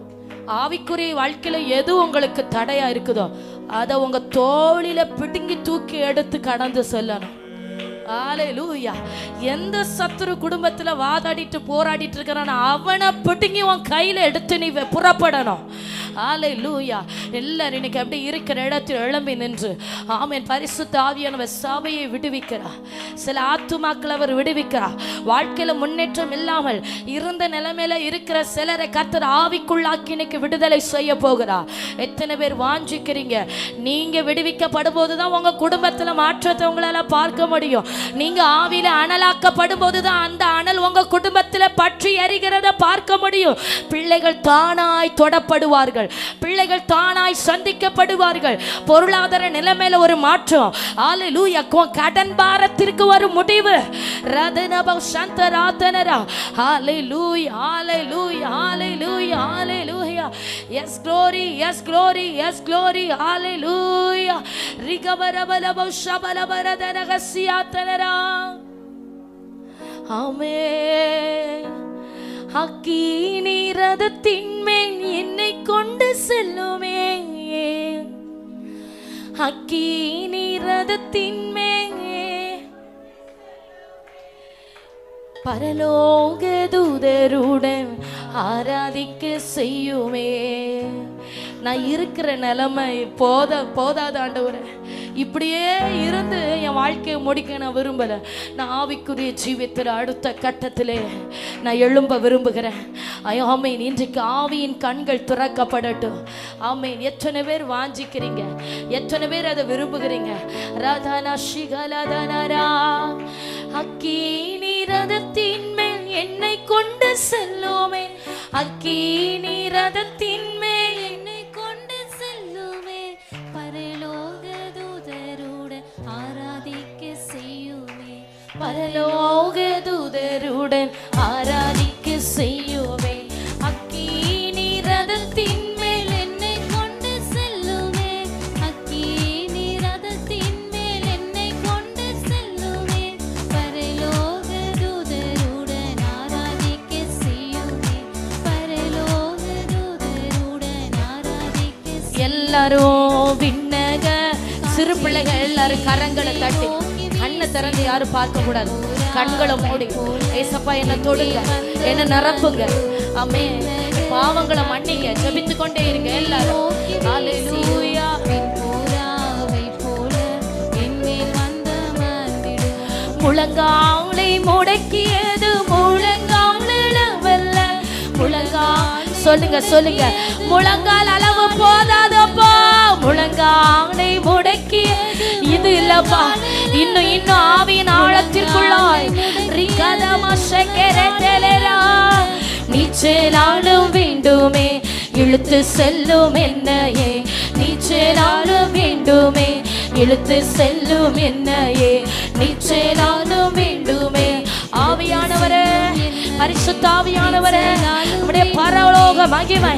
ஆவிக்குரிய வாழ்க்கையில எது உங்களுக்கு தடையா இருக்குதோ, அதை உங்க தோளில பிடுங்கி தூக்கி எடுத்து கடந்து செல்லணும். அல்லேலூயா. எந்த சத்துரு குடும்பத்துல வாதாடிட்டு போராடிட்டு இருக்கிறான், அவனை பிடுங்கி உன் கையில எடுத்து நீ புறப்படணும். அல்லேலூயா. எல்லாரும் இன்னைக்கு அப்படி இருக்கிற இடத்தில் எழும்பி நின்று, ஆமென், பரிசுத்த ஆவியானவர் சபையை விடுவிக்கிறார். சில ஆத்துமாக்களை அவர் விடுவிக்கிறார். வாழ்க்கையில முன்னேற்றம் இல்லாமல் இருந்த நிலைமையில இருக்கிற சிலரை கர்த்தர் ஆவிக்குள்ளாக்கி இன்னைக்கு விடுதலை செய்ய போகிறார். எத்தனை பேர் வாஞ்சிக்கிறீங்க? நீங்க விடுவிக்கப்படும் போதுதான் உங்க குடும்பத்துல மாற்றத்தை உங்களால பார்க்க முடியும். நீங்க ஆவியில அனலாக்கப்படும் போதுதான் அந்த அனல் உங்க குடும்பத்துல பற்றி எரிகிறத பார்க்க முடியும். பிள்ளைகள் தானாய் தொடப்படுவார்கள். சந்திக்கப்படுவார்கள். பிள்ளைகள் தானாய் சந்திக்கப்படுவார்கள். பொருளாதார நிலைமையில ஒரு மாற்றம். ஹalleluya. கடன் பாரத்திற்கு ஒரு முடிவு. ரதனப சந்தராதனரா. ஹalleluya, hallelujah, hallelujah, hallelujah. Yes glory, yes glory, yes glory, hallelujah. ரிகபரபலப ஷபலபரதனகசியாதனரா. ஆமென். அக்கினி ரதத்தின் மேல் என்னை கொண்டு செல்லுமே. அக்கினி ரதத்தின் மேல் பரலோக தூதருடன் ஆராதிக்க செய்யுமே. நான் இருக்கிற நிலைமை போதாத ஆண்டவரே, இப்படியே இருந்து என் வாழ்க்கையை முடிக்க நான் விரும்பல. நான் ஆவிக்குரிய ஜீவித்தில் அடுத்த கட்டத்திலே நான் எழும்ப விரும்புகிறேன். ஆமேன். இன்றைக்கு ஆவியின் கண்கள் திறக்கப்படட்டும். ஆமேன். எத்தனை பேர் வாஞ்சிக்கிறீங்க? எத்தனை பேர் அதை விரும்புகிறீங்க? ராதானா ஷிகலதனரா. அக்கினி ரதத்தின் மேல் என்னை கொண்டு செல்லுமே. அக்கினி ரதத்தின் மேல் என்னை கொண்டு செல்லுமே. பரலோக தூதருடன் ஆராதிக்க செய்யுமே. பரலோக தூதருடன் ஆராதிக்க செய்யுமே. அக்கினி ரதத்தின் மேல் என்னை கொண்டு செல்லுமே. அக்கினி ரதத்தின் மேல் என்னை கொண்டு செல்லுமே. பரலோக தூதருடன் ஆராதிக்க செய்யுமே. பரலோக தூதருடன் ஆராதிக்க. எல்லாரும் விண்ணக சிறு பிள்ளைகள் எல்லாரும் கரங்களை தட்டி கண்ணை திறந்து யாரும் பார்க்க கூடாது. கண்களை மூடி ஏசப்பா என்னை தொடுங்க, என்ன நிரப்புங்க. ஆமென். பாவங்களை மன்னிங்க. ஜெபித்து கொண்டே இருங்க எல்லாரும். ஹalleluya. முழங்காலை முடக்கியது முழங்கால் அளவல்ல. முழங்கால் சொல்லுங்க. முழங்கால் அளவு போதாதப்பா. முழங்காலை முடக்கிய இது இல்லப்பா. இன்னும் ஆவியின் ஆழத்திற்குள்ளாய் நீச்சலாலும் வேண்டுமே. இழுத்து செல்லும் என்னையே. நீச்சலாலும் வேண்டுமே. இழுத்து செல்லும் என்னையே. நீச்சலாலும் வேண்டுமே. ஆவியானவரே, பரிசுத்த ஆவியானவரே, நம்முடைய பரலோக மகிமை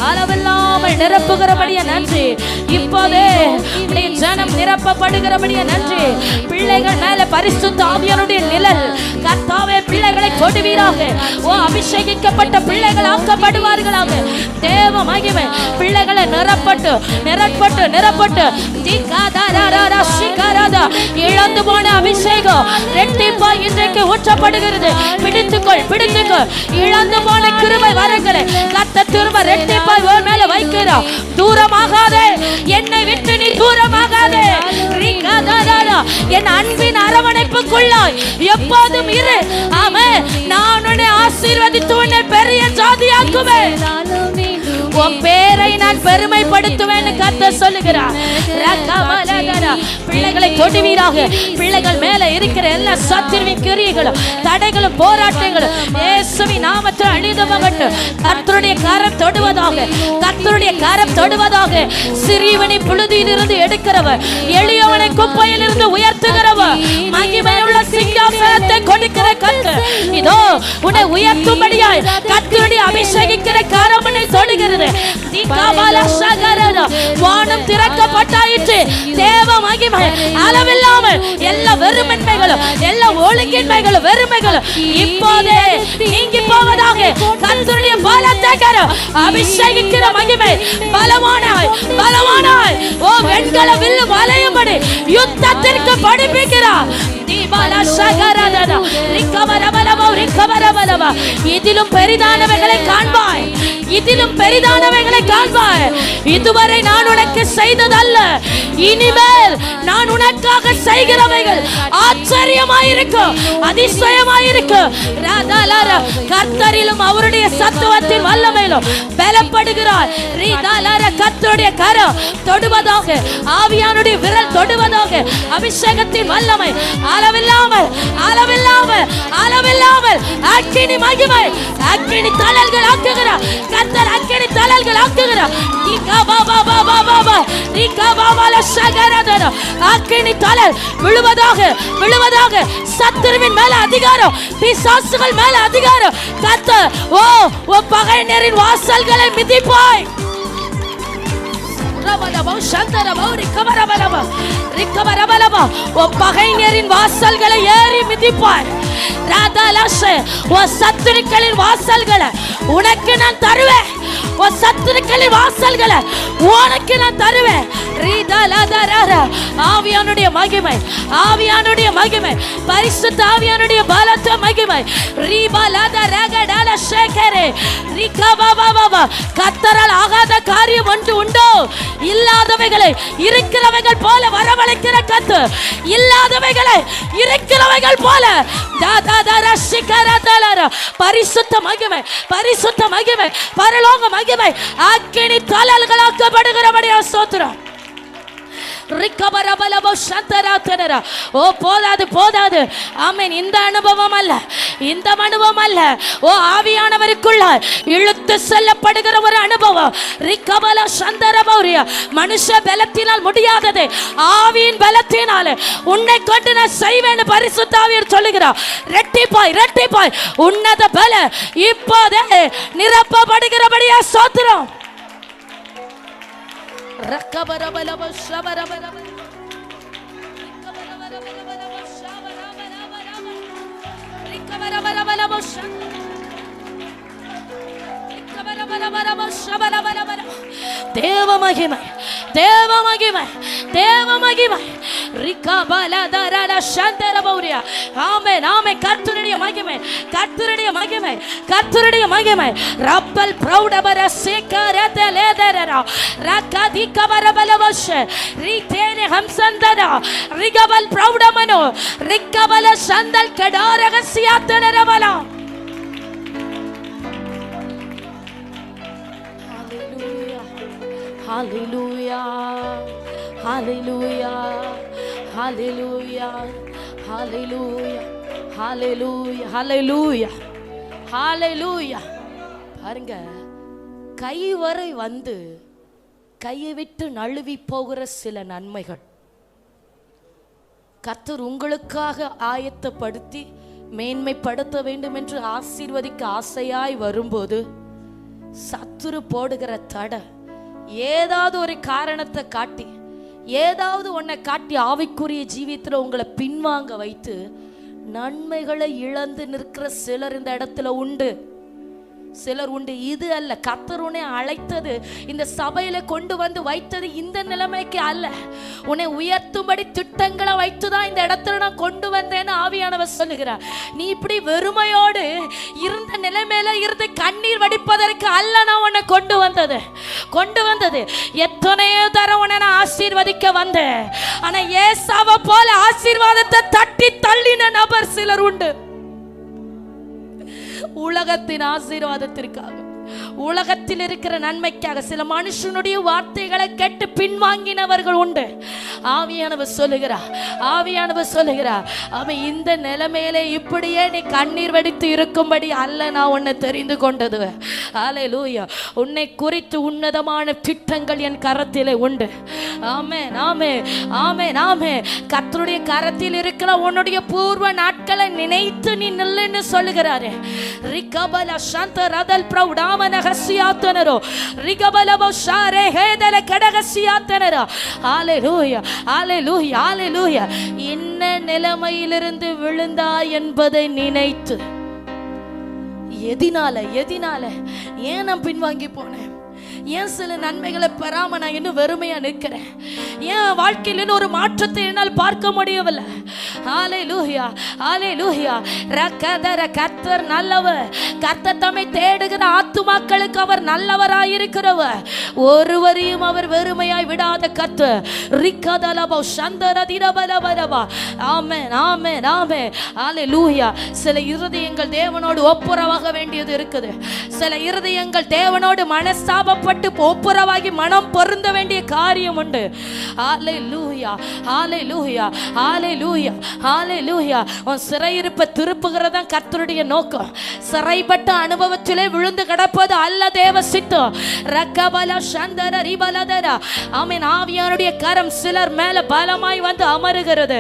அளவில்லாமல் நிரப்புகிறபடிய நன்றி. இப்போதே உடைய ஜனம் நிரப்பப்படுகிறபடிய நன்றி. பிள்ளைகள் மேல பரிசுத்த ஆவியானுடைய நிழல் கர்த்தாவே பிள்ளைகளை கொடுவீராக. ஓ அபிஷேகிக்கப்பட்ட பிள்ளைகள் ஆக்கப்படுவார்களாக. தேவ மகிமை பிள்ளைகளை நிரப்பட்டு இழந்து போன அபிஷேகம் இரட்டிப்பா இன்றைக்கு ஊற்றப்படுகிறது. பிடித்துக்கொள். இழந்து போன கிருபை வரங்களை கர்த்தர் திரும்ப இரட்டிப்பாய் உன் மேல வைக்கிறார். தூரமாகாதே, என்னை விட்டு நீ தூரமாகாதே. என் அன்பின் அரவணைப்புக்குள்ளாய் எப்போதும் இரு. ஆமென். நான் உன்னை ஆசீர்வதித்து உன்னை பெரிய ஜாதியாக்குவேன். உன் பேரை நான் பெருமைப்படுத்துவேன் கர்த்தர் சொல்லுகிறார். பிள்ளைகளை தொடுவீராக. பிள்ளைகள் மேல இருக்கிற எல்லா சத்துருவின் கிரியைகளும் தடைகளும் போராட்டங்களும் இயேசுவின் நாமத்தில் அழிந்து போகட்டும். கர்த்தருடைய கரம் தொடுவதாக. சிறியவனை புழுதியிலிருந்து எடுக்கிறவர், எளியவனை குப்பையிலிருந்து உயர்த்துகிறவர், மகிமையுள்ள சிங்காசனத்தை கொடுக்கிற கர்த்தர் இதோ உன்னை உயர்த்தும்படியாய் கர்த்தருடைய அபிஷேகிக்கிற கரம் உன்னை தொடுகிறது. வானம் திறக்கப்பட்டாயிற்று. தேவ மகிமை அளவில்லாமல் எல்லா வெறுமைகளும் எல்லா ஒழுங்கின்மைகளும் வெறுமைகளும் இப்போதே நீங்கி போவதாக. கர்த்தருடைய பலத்தை கரம் அபிஷேகிக்கிற மகிமை பலமானாய். ஓ வெண்கல வில்லு வளையும்படி யுத்தத்திற்கு படிப்பிக்கிறார். இதிலும் பெரிதானவைகளை காண்பாய். இதுவரை நான் உனக்கு செய்ததல்ல, இனிமேல் நான் உனக்காக செய்கிறவைகள் ஆச்சரியமாயிருக்கும், அதிசயமாயிருக்கும். கர்த்தரிலும் அவருடைய சத்துவத்தின் வல்லமையிலும் பலப்படுகிறார். கர்த்தருடைய கரம் தொடுவதாக. ஆவியானுடைய விரல் தொடுவதாக. அபிஷேகத்தின் வல்லமை அளவில்லாமல் அளவில்லாமல் அளவில்லாமல் அக்கினி மகிமை அக்கினி தழல்கள் ஆக்குகிறார் கர்த்தர். அக்கினி தழல்கள் ஆக்குகிறார். அக்கினி தழல் விழுவதாக விழுவதாக. சத்துருவின் மேல அதிகாரம், பிசாசுகள் மேல அதிகாரம் கர்த்தர். ஓ பகைஞரின் வாசல்களை மிதிப்பாய். பகைஞரின் வாசல்களை ஏறி மிதிப்பாய். சத்துருக்களின் வாசல்களை உனக்கு நான் தருவேன். சத்துருக்களின் வாசல்களை உனக்கு நான் தருவேன். ஆவியானுடைய மகிமை, ஆவியானுடைய மகிமை, பரிசுத்த ஆவியானுடைய பலத்த மகிமை. கர்த்தரால் ஆகாத காரியம் ஒன்று உண்டோ? இல்லாதவைகளை இருக்கிறவைகள் போல வரவழைக்கிற கர்த்தர். இல்லாதவைகளை இருக்கிறவைகள் போல பரிசுத்த மகிமை, பரிசுத்த மகிமை, பரலோக மகிமை அக்கினி தழல்களாக்கப்படுகிறபடியா ஸ்தோத்திரம். ஓ போதாது போதாது. ஆமென். இந்த அனுபவம் அல்ல, இந்த அனுபவம் அல்ல. ஓ ஆவியானவருக்குள்ள இழுத்து செல்லப்படுகிற ஒரு அனுபவம். ரிக்கபல சந்தரபௌரியா. மனுஷ பலத்தினால் முடியாதது ஆவியின் பலத்தினாலே உன்னை கொண்டு நான் செய்வேன் பரிசுத்த ஆவியார் சொல்லுகிறார். ரெட்டிப்பாய் ரெட்டிப்பாய் உன்னத பல இப்போதே நிரப்பப்படுகிறபடியா ஸ்தோத்திரம். தேவ மகிமை, தேவ மகிமை, தேவ மகிமை. ஆமென் ஆமென். கர்த்தருடைய மகிமை, கர்த்தருடைய மகிமை, கர்த்தருடைய மகிமை. ரப்பல் பிரௌடபர சேகரதலேதரா ரகதிகபரபலவஷ ரிதேனே ஹம்சந்தரா ரிகபல் பிரௌடமனோ ரிகபல Santhal கடாரகசியாத்தனரவலா. Hallelujah, hallelujah, hallelujah, hallelujah, hallelujah, hallelujah, hallelujah. பாருங்க, கை வரை வந்து கையை விட்டு நழுவி போகிற சில நன்மைகள் கர்த்தர் உங்களுக்காக ஆயத்தப்படுத்தி மேன்மைப்படுத்த வேண்டும் என்று ஆசீர்வதிக்க ஆசையாய் வரும்போது சத்துரு போடுகிற தடை ஏதாவது ஒரு காரணத்தை காட்டி, ஏதாவது ஒன்றை காட்டி ஆவிக்குரிய ஜீவியத்தில் உங்களை பின்வாங்க வைத்து நன்மைகளை இழந்து நிற்கிற சிலர் இந்த இடத்துல உண்டு, சிலர் உண்டு. இது அல்ல, கர்த்தர் உன்னை அழைத்தது, இந்த சபையில கொண்டு வந்து வைத்தது இந்த நிலைமைக்கு அல்ல. உன்னை உயர்த்தும்படி திட்டங்களை வைத்துதான் இந்த இடத்துல நான் கொண்டு வந்தேன்னு ஆவியானவர் சொல்லுகிறார். நீ இப்படி வெறுமையோடு இருந்த நிலைமையில இருந்து கண்ணீர் வடிப்பதற்கு அல்ல நான் உன்னை கொண்டு வந்தது. எத்தனையோ தரம் உன்னை நான் ஆசீர்வதிக்க வந்தேன். ஆனா ஏசாவை போல ஆசீர்வாதத்தை தட்டி தள்ளின நபர் சிலர் உண்டு. உலகத்தின் ஆசீர்வாதத்திற்காக, உலகத்தில் இருக்கிற நன்மைக்காக சில மனுஷனுடைய வார்த்தைகளை கேட்டு பின்வாங்கினவர்கள் உண்டு. ஆவியானவர் சொல்லுகிறார், அவன் இந்த நிலைமையிலே இப்படியே நீ கண்ணீர் வடித்து இருக்கும்படி அல்ல நான் உன்னை தெரிந்து கொண்டது. ஹல்லேலூயா. உன்னை குறித்து உன்னதமான திட்டங்கள் என் கரத்திலே உண்டு. ஆமென் ஆமென் ஆமென் ஆமென். கர்த்தருடைய கரத்தில் இருக்கிற உன்னுடைய பூர்வ நாட்களை நினைத்து நீ நில்லுன்னு சொல்லுகிறாரே. ரிகபல சந்தரதல் பிரௌடாமன ஹசியாத்தனரோ ரிகபலபோ ஷாரே ஹேதல கடகசியாத்தனரோ. ஹல்லேலூயா ஹல்லேலூயா ஹல்லேலூயா. என்ன நிலைமையிலிருந்து விழுந்தாய் என்பதை நினைத்து எதினால ஏன் நான் பின்வாங்கி போனேன், ஏன் சில நன்மைகளை பெறாம நான் இன்னும் வெறுமையா நிற்கிறேன், ஏன் வாழ்க்கையில் ஒரு மாற்றத்தை என்னால் பார்க்க முடியவில்லை. ஹல்லேலூயா ஹல்லேலூயா. ரக்கதர கர்த்தர் நல்லவர். கர்த்தர் தம்மை தேடுகிற ஆத்துமாக்களுக்கு அவர் நல்லவராயிருக்கிறவர். ஒருவரையும் அவர் வெறுமையாய் விடாத கர்த்தர். ரிக்கதலபோ சந்தரதிரபலபலபா. ஆமென் ஆமென் ஆமென். ஹல்லேலூயா. சில இருதயங்கள் தேவனோடு ஒப்புரவாக வேண்டியது இருக்குது. சில இருதயங்கள் தேவனோடு மனஸ்தாபப்பட்டு ஒப்புரவாகி மனம் பொருந்த வேண்டிய காரியம் உண்டு. ஹல்லேலூயா ஹல்லேலூயா ஹல்லேலூயா. ஹalleluya. உன் சிறையிருப்பை திருப்புகிறதா கர்த்தருடைய நோக்கம். சிறைப்பட்ட அனுபவத்திலே விழுந்து கிடப்பது அல்ல தேவ சித்தம். ரக்கபல சந்தர ரிபலதர ஆமென். ஆவியானுடைய கரம் சிலர் மேல பலமாய் வந்து அமருகிறது.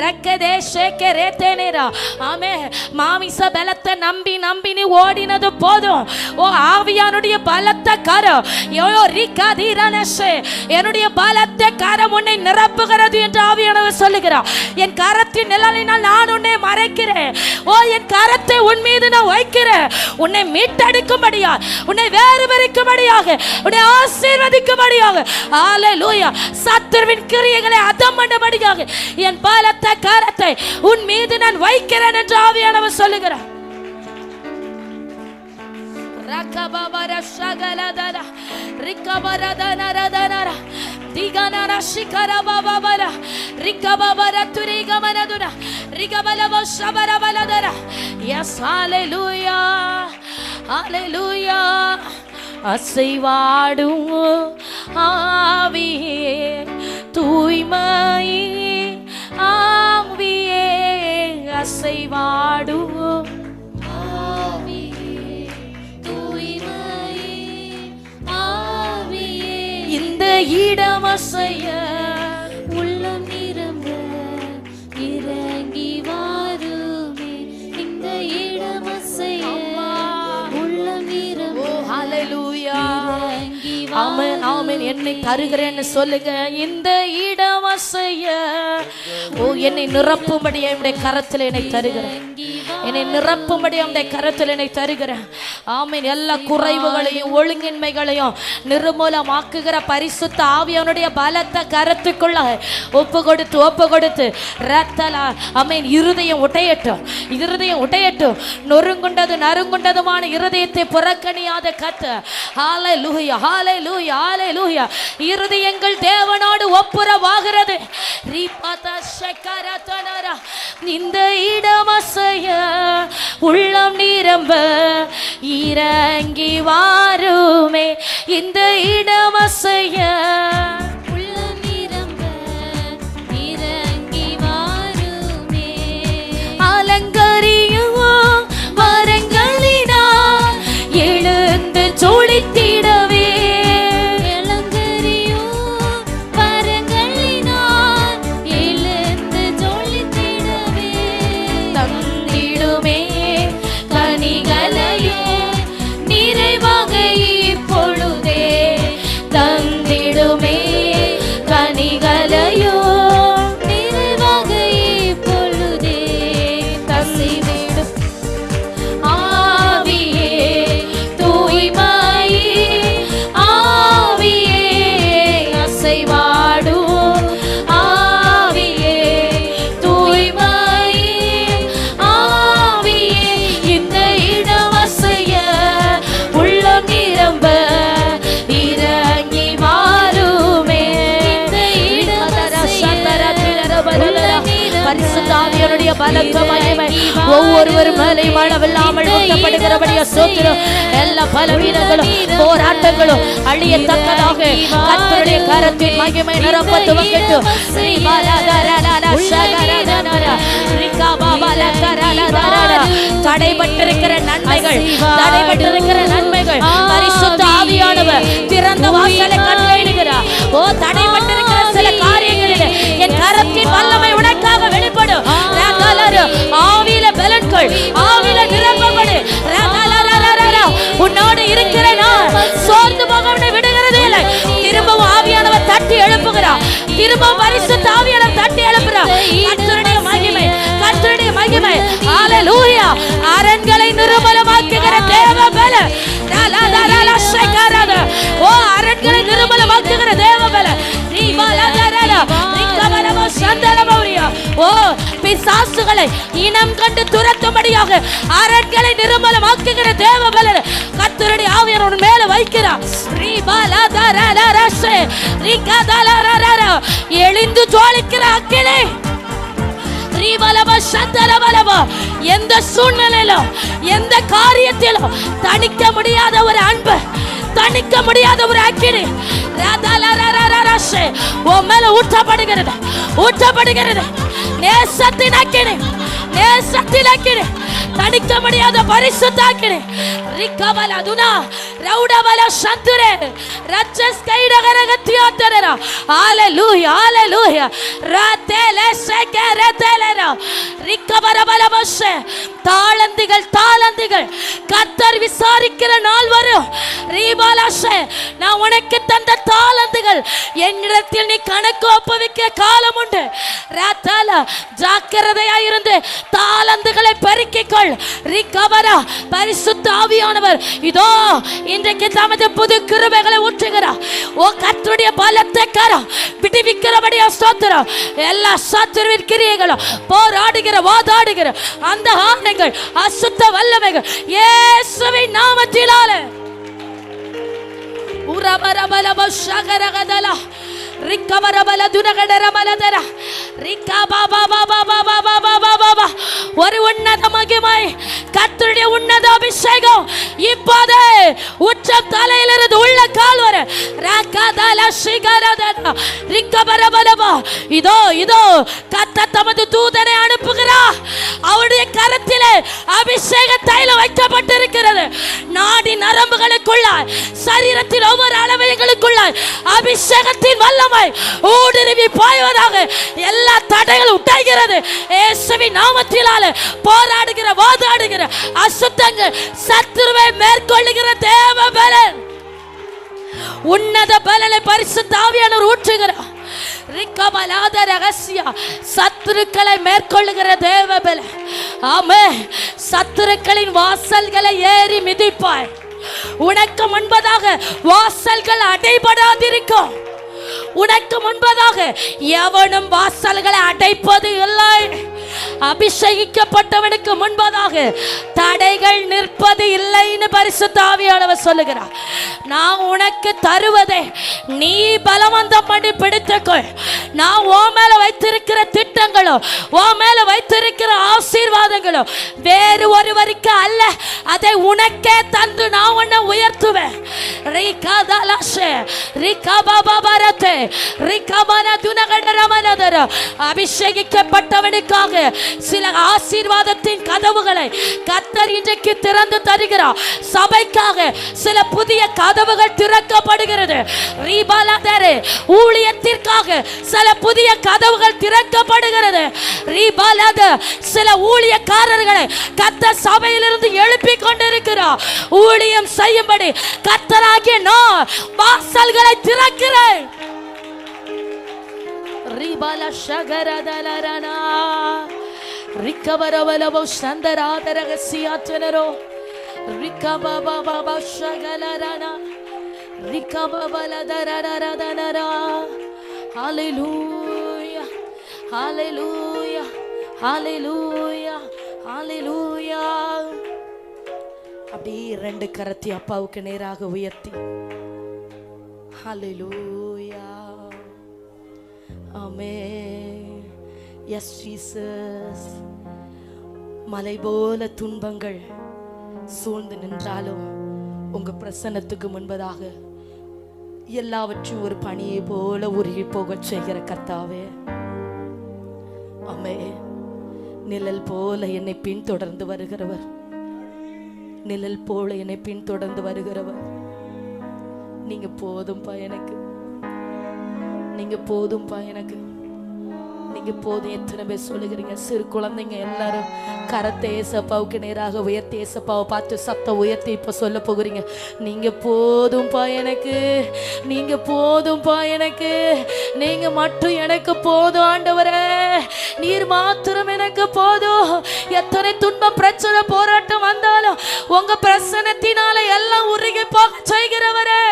ரக்கதே ஷேகே ரேதேனேரா ஆமென். மாமிச பலத்தை நம்பி நம்பி நீ ஓடினது போதும். ஓ ஆவியானுடைய பலத்த கரம் யோ ரிகதிரனஷே என்னுடைய பலத்த கரம் உன்னை நிரப்புகிறது என்று ஆவியானவர் சொல்லுகிறார். என் கரத்தின் நிழலினால் நான் உன்னை மறைக்கிறேன். ஓ என் கரத்தை உன் மீது நான் வைக்கிறேன். உன்னை மீட்டெடுக்கும்படியாக, உன்னை வேறுபடுத்தும்படியாக, உன்னை ஆசீர்வதிக்கும்படியாக, ஹalleluya. சத்துருவின் கிரியைகளை அதம் பண்ணும்படியாக என் பலத்த கரத்தை உன் மீது நான் வைக்கிறேன் என்று ஆவியானவர் சொல்லுகிறார். ரகபபர ஷகலதர ரிகபரதனரதனர திகனர ஷிகரபபர ரிகபபர துரிகமனதுர ரிகபலவ ஷபரபலதர. எஸ் ஹalleluya, ஹalleluya. அசைவாடும் ஆவியே தூய்மையே ஆவியே அசைவாடும் ஆவியே தூய்மையே ஆவியே இந்த இடம் அசைய உள்ளம் நிரம்ப இறங்கி வாருமே. இந்த இடம் அசைய உள்ளம் நிரம்ப ஹalleluya. ஆமென் ஆமென். என்னை தருகிறேன்னு சொல்லுங்க. இந்த இடம் அசைய ஓ என்னை நிரப்பும்படி என்னுடைய கரத்தில் என்னை தருகிறேன். என்னை நிரப்பும்படி என்னுடைய கரத்தில் என்னை தருகிறேன். ஆமென். எல்லா குறைவுகளையும் ஒழுங்கின்மைகளையும் நிர்மூலமாக்குகிற பரிசுத்த ஆவியானுடைய பலத்த கரத்துக்குள்ள ஒப்பு கொடுத்து ரத்தலா ஆமென். இருதயம் உடையட்டும், இருதயம் உடையட்டும். நறுங்குண்டதுமான இருதயத்தை புறக்கணியாத கர்த்தர். ஹalleluya, ஹalleluya, ஹalleluya. இருதயங்கள் தேவனோடு ஒப்புரவாகிறது. இந்த இடம் அசைய உள்ளம் நிரம்ப இறங்கி வாருமே. இந்த இடம் அசைய உள்ளம் நிரம்ப இறங்கி வாருமே. அலங்கரியும் வரங்களினால் எழுந்து ஜொலித்திடவே. ஒவ்வொருவர் மேலே மழவில்லாமல் ஊற்றப்படுகிறபடியா சோத்திரம். எல்லா பலவீனங்களும் போராட்டங்களும் அழியத்தக்கதாக கர்த்தருடைய கரத்தின் மகிமை நிரப்ப துவங்கட்டும். தடைபட்டிருக்கிற நன்மைகள், தடைபட்டிருக்கிற நன்மைகள் பரிசுத்த ஆவியானவர் திறந்த வாசலை கட்டளையிடுகிறார். ஓ தடைபட்டிருக்கிற சில காரியங்களில் என் கரத்தின் வல்லமை உனக்காக வெளிப்படும். ஆவியில பலன்கள், ஆவியில நிரப்பப்படு. உன்னோடு இருக்கிற நான் சோர்ந்து போக விடுகிறதே இல்லை. திரும்பவும் ஆவியானவர் தட்டி எழுப்புகிறார். திரும்பவும் பரிசுத்த ஆவியானவர் தட்டி எழுப்புகிறார். கர்த்தருடைய மகிமை, கர்த்தருடைய மகிமை. ஹalleluya. அரண்களை நிர்மலமாக்குகிற தேவ பலன். ஓ அரண்களை நிர்மலமாக்குகிற தேவ பலன். ஓ பிசாசுகளை இனம் கண்டு துரத்தும்படியாக அரண்களை நிர்மலமாக்குகிற தேவ பலன் கர்த்தருடைய ஆவியானவர் மேல வைக்கிறார். எழுந்து ஜொலிக்கிற அக்கினி. எந்த சூழ்நிலையிலும் எந்த காரியத்திலும் தணிக்க முடியாத ஒரு அன்பு, தணிக்க முடியாத ஒரு அக்கினி ஊற்றப்படுகிறது, ஊற்றப்படுகிறது. நேசத்தின் அக்கினி, நேசத்தின் அக்கினி, தடுக்க முடியாத பரிசுத்த அக்கினி. ரிகபல துனா ரவுடபல சந்துரே ரச்சஸ் கைடகரகத்தியாதரா. ஹalleluya ஹalleluya. ரதேலே செகரதேலரா ரிகபரபலபஷ. தாளந்துகள் தாளந்துகள் கர்த்தர் விசாரிக்கிற நாள் வரும். ரீபாலஷே, நான் உனக்கு தந்த தாளந்துகள் என்னிடத்தில் நீ கணக்கு ஒப்புவிக்க காலம் உண்டு. ரதல ஜாக்கிரதையாயிருந்து தாளந்துகளை பெருக்கிக்கொள். ரிகபரா, பரிசுத்த ஆவியானவர் இதோ இன்றைக்கு தமது புது கிருபைகளை ஊற்றுகிறார். ஓ கர்த்தருடைய பலத்தை கரம் விடுவிக்கிறபடியா ஸ்தோத்திரம். எல்லா சத்துருவின் கிரியைகளும் போராடுகிற வாதாடுகிற அந்த ஆணைகள் அசுத்த வல்லமைகள் இயேசுவின் நாமத்தினாலே உரபரபலப ஷகரகதலா ரிக்கபரபல துனகடரமலதர ரிக்கபாபாபாபாபாபாபாபாபா. ஒரு உன்னத மகிமை, கர்த்தருடைய உன்னத அபிஷேகம் இப்போது உச்சம் தலையிலிருந்து உள்ள கால் வரை ரகதல ஷிகரதர ரிக்கபரபலபா. இதோ இதோ கர்த்தர் தமது தூதனை அனுப்புகிறார். அவருடைய கரத்திலே அபிஷேக தைலம் வைக்கப்பட்டிருக்கிறது. நாடி நரம்புகளுக்குள்ளாய், சரீரத்தின் ஒவ்வொரு அவயங்களுக்குள்ளாய் அபிஷேகத்தின் வல்லமை ஊடுருவி பாய்வதாக. எல்லா தடைகளும் உடைகிறது இயேசுவின் நாமத்தினாலே. போராடுகிற வாதாடுகிற அசுத்தங்கள் சத்துருவை மேற்கொள்ளுகிற தேவ பலன், உன்னத பலனை பரிசுத்த ஆவியானவர் ஊற்றுகிறார். ரிகபலாத ரகசிய சத்துருக்களை மேற்கொள்ளுகிற தேவ பலன். ஆமென். சத்துருக்களின் வாசல்களை ஏறி மிதிப்பாய். உனக்கு முன்பதாக வாசல்கள் அடைபடாதிருக்கும். உனக்கு முன்பதாக எவனும் வாசல்களை அடைப்பது இல்லை. அபிஷேகிக்கப்பட்டவனுக்கு முன்பதாக தடைகள் நிற்பது இல்லைன்னு பரிசுத்த ஆவியானவர் சொல்லுகிறார். நான் உனக்கு தருவதை நீ பலவந்தம் பண்ணி பிடித்துக்கொள். நான் உன் மேல வைத்திருக்கிற திட்டங்களோ, உன் மேல வைத்திருக்கிற ஆசீர்வாதங்களோ வேறு ஒருவருக்கு அல்ல, அதை உனக்கே தந்து நான் உன்னை உயர்த்துவேன். அபிஷேகிக்கப்பட்டவனுக்காக சில ஆசீர்வாதத்தின் கதவுகளை கர்த்தர் இன்றைக்கு திறந்து தருகிறார். சபைக்காக சில புதிய கதவுகள் திறக்கப்படுகிறது. ஊழியத்திற்காக சில புதிய கதவுகள் திறக்கப்படுகிறது. சில ஊழியக்காரர்களை கர்த்தர் சபையிலிருந்து எழுப்பிக் கொண்டிருக்கிறார். ஊழியம் செய்யும்படி கர்த்தராகிய நான் வாசல்களை திறக்கிறேன். ரிபால ஷகரதலரனா ரிக்கபரவலவோ சந்தராதரகசியாச்சனரோ ரிக்கபபாபாபா ஷகலரனா ரிக்கபபலதரரதனரா. ஹalleluya ஹalleluya ஹalleluya ஹalleluya. அப்படியே ரெண்டு கரத்தை அப்பாவுக்கு நேராக உயர்த்தி ஹalleluya. ஆமென். S Jesus. மலை போல துன்பங்கள் சூழ்ந்து நின்றாலும் உங்க பிரசன்னத்துக்கு முன்பதாக எல்லாவற்றையும் ஒரு பனியை போல உருகி போக செய்கிற கர்த்தாவே, ஆமென். நிழல் போல என்னை பின்தொடர்ந்து வருகிறவர், நிழல் போல என்னை பின்தொடர்ந்து வருகிறவர். நீங்க போதும்பா எனக்கு, நீங்க போதும்பா எனக்கு, நீங்க போதும். எத்தனை பேர் சொல்லுகிறீங்க? சிறு குழந்தைங்க எல்லாரும் கரத்தை ஏசப்பாவுக்கு நேராக உயர்த்தி ஏசப்பாவை பார்த்து சத்தம் உயர்த்தி இப்ப சொல்ல போகிறீங்க, நீங்க போதும்பா எனக்கு, நீங்க போதும்பா எனக்கு, நீங்க மட்டும் எனக்கு போதும் ஆண்டவரே, நீர் மாத்திரம் எனக்கு போதும். எத்தனை துன்பம் பிரச்சனை போராட்டம் வந்தாலும் உங்க பிரசன்னத்தினால எல்லாம் உருகி போக செய்கிறவரே.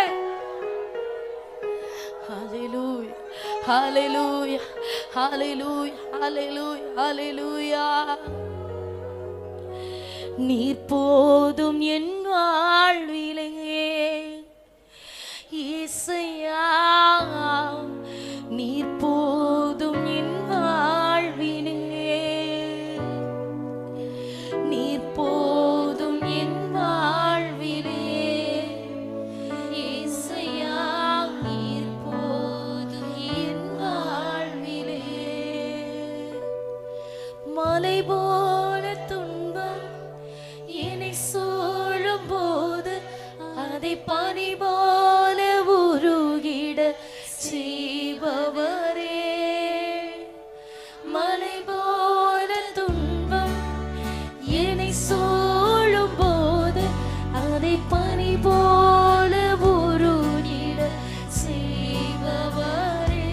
ஹalleluya ஹalleluya ஹalleluya ஹalleluya ஹalleluya. நீர் போதும் என் வாழ்விலே இயேசுயா, நீர் போதும் என் வாழ்விலே, நீர் போதும் என் வாழ்விலே இயேசுயா, நீர் போதும் என் வாழ்விலே. போல துன்பம் என்னை சூழும் போது அதை பனி போல உருகிட செய்பவரே. மலை போல துன்பம் என்னை சூழும் போது அதை பனி போல உருகிட செய்பவரே.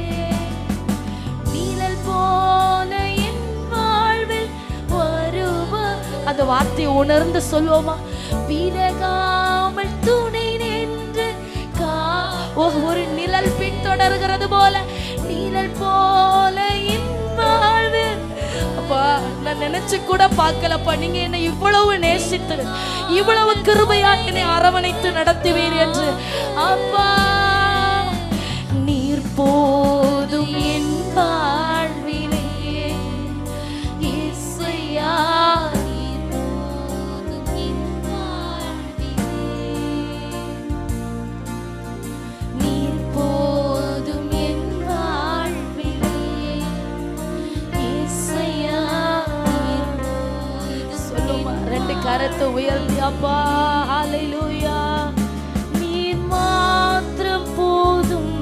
நீழல் போல என் வாழ்வில் வருவ, அந்த வார்த்தையை உணர்ந்து சொல்வோமா? விலகாமல் துணை நின்று ஒரு நிழல் பின்தொடர்கிறது போல, நிழல் போல என் வாழ்வில். அப்பா, நான் நினைச்சு கூட பார்க்கலப்பா, நீங்க என்னை இவ்வளவு நேசித்து இவ்வளவு கிருபையா என்னை அரவணைத்து நடத்துவீர் என்று. அப்பா, நீர் போதும் என் வாழ்விலே இயேசுயா, நீர் போதும் என் வாழ்விலே, நீர் போதும் என் வாழ்விலே இயேசுயா, நீர் போதும். சொல்லுமா, ரெண்டு கரத்தை உயர்த்தி அப்பா, ஹல்லேலூயா. நீர் மாத்திரம் போதும்,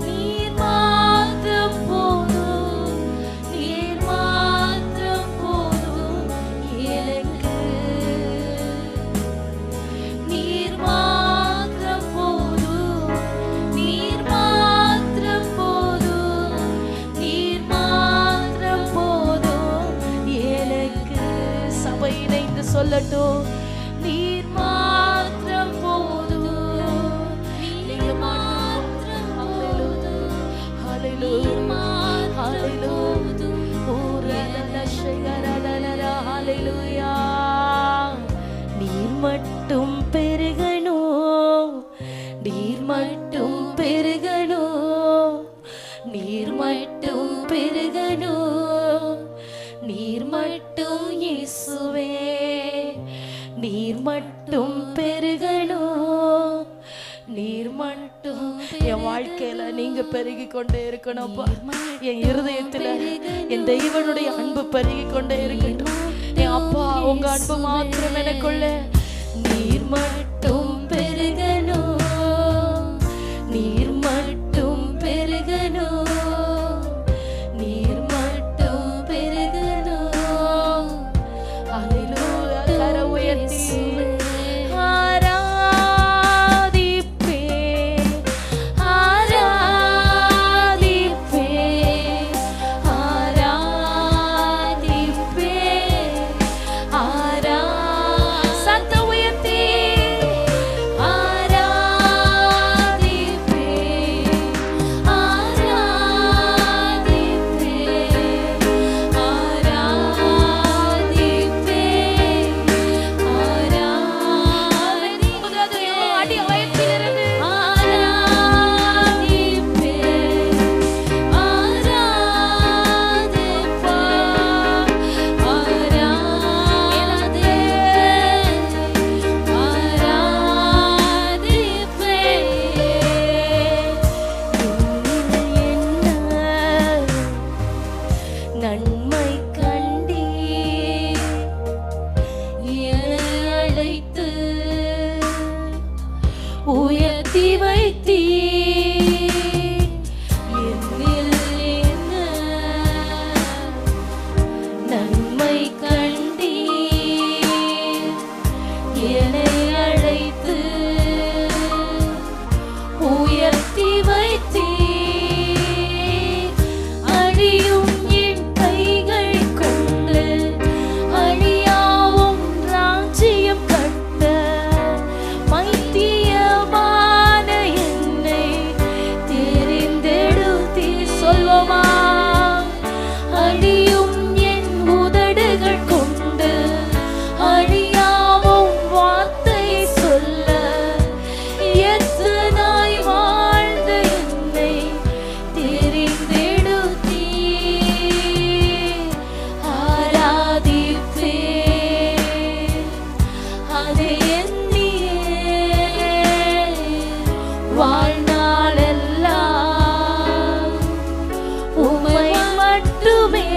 நீர் மாத்திரம் போதும், நீர் மாத்திரம் போதும் எனக்கு. நீர் மாத்திரம் போதும், நீர் மாத்திரம் போதும், நீர் மாத்திரம் போதும் எனக்கு. சபை இணைந்து சொல்லட்டும், நீர் மாத்திரம் போதும், நீர் மாத்திரம் போதும், ஹல்லேலூயா, ஹல்லேலூயா, ஓரலல ஷகரலல, ஹல்லேலூயா. நீர் மட்டும் பெருகணும், நீர் மட்டும் பெருகணும், நீர் மட்டும் பெருகணும், நீர் மட்டும் இயேசுவே, நீர் மட்டும் பெருகணும், நீர் மட்டும். என் வாழ்க்கையில நீங்க பெருகி கொண்டே இருக்கணும்ப்பா. என் இருதயத்துல என் தெய்வனுடைய அன்பு பெருகி கொண்டே இருக்கட்டும். என் அப்பா, உங்க அன்பு மாத்திரம் எனக்குள்ள. நீர் மட்டும் பெருகணும், நீர் மட்டும் பெருகணும், நீர் மட்டும் பெருகணும். ஹல்லேலூயா. கர உயர்த்தி உயர்த்தி வைத்தீ என்னில் என்ன நன்மை கண்டீ, என்னை அழைத்து உயர்த்தி வைத்தீ. அழியும் என் கைகள் கொண்டு அழியாவும் ராஜ்யம் கட்ட மைத்தியமான என்னை தெரிந்தெடுத்தீ. சொல்வோமா? அழியும் என் உதடுகள் கொண்டு அழியாவும் வார்த்தை சொல்ல எத்தனாய் வாழ்ந்த என்னை தெரிந்தெடுத்தீ. ஆராதிப்பே அதை எண்ணியே வாழ்நாளெல்லாம் உம்மை மட்டுமே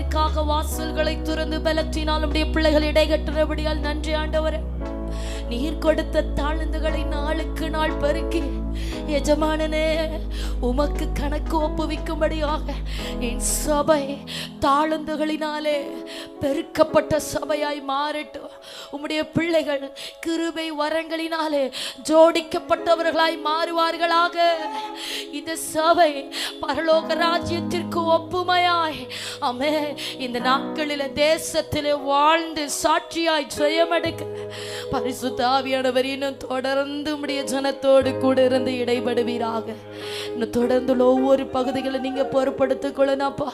ராஜ்யத்திற்காக வாசல்களை துறந்து பலத்தினால் நம்முடைய பிள்ளைகள் இடைகட்டுறபடியால் நன்றி ஆண்டவரே. நீர் கொடுத்த தாழ்ந்துகளை நாளுக்கு நாள் பெருக்கி எஜமானனே உமக்கு கணக்கு ஒப்புவிக்கும்படியாக என் சபை தாழ்ந்துகளினாலே பெருக்கப்பட்ட சபையாய் மாறட்டும். உம்முடைய பிள்ளைகள் கிருபை வரங்களினாலே ஜோடிக்கப்பட்டவர்களாய் மாறுவார்களாக. இந்த சபை பரலோக ராஜ்யத்திற்கு ஒப்புமையாய் ஆமே இந்த நாட்களில் தேசத்திலே வாழ்ந்து சாட்சியாய் ஜெயமெடுக்க பரிசுத்த ஆவியானவர் இன்னும் தொடர்ந்து உம்முடைய ஜனத்தோடு கூட இருந்து இடைபடுவீராக. இன்னும் தொடர்ந்து ஒவ்வொரு பகுதிகளை நீங்க பொறுப்படுத்திக் கொள்ளனாப்பா.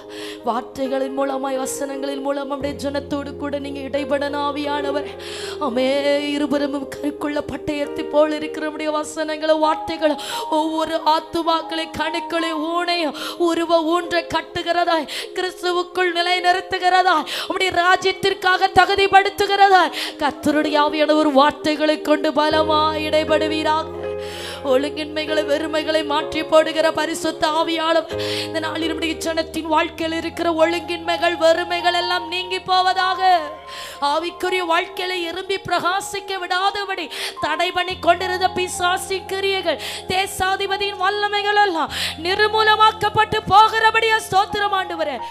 வார்த்தைகளின் மூலமாய் வசனங்களின் மூலம் நம்முடைய ஜனத்தோடு கூட நீங்க இடைபடணும் ஆவியானவர். ஆமே இருபுறமும் கருக்குள்ள பட்டயத்தை போல் இருக்கிற நம்முடைய வசனங்களை வார்த்தைகளை ஒவ்வொரு ஆத்துமாக்களை கணுக்களை ஊனையும் உருவ ஊன்ற கட்டுகிறதாய் கிறிஸ்துவுக்குள் நிலை நிறுத்துகிறதாய் உம்முடைய ராஜ்யத்திற்காக தகுதிப்படுத்துகிறதாய் கர்த்தருடைய ஆவியானவர் வார்த்தைகளை கொண்டு பலமாய் இடைபடுவீராக. ஒழுங்கின்மைகளை வெறுமைகளை மாற்றி போடுகிற பரிசுத்த ஆவியானவர் இந்த நாளில் நம்முடைய ஜனத்தின் வாழ்க்கையில் இருக்கிற ஒழுங்கின்மைகள் வெறுமைகள் எல்லாம் நீங்கி போவதாக. ஆவிக்குரிய வாழ்க்கையில இரும்பி பிரகாசிக்க விடாதபடி தடை பண்ணி கொண்டிருந்த பிசாசின் கிரியைகள் தேசாதிபதியின் வல்லமைகள் எல்லாம் நிர்மூலமாக்கப்பட்டு போகிறபடியா ஸ்தோத்திரம் ஆண்டவரே.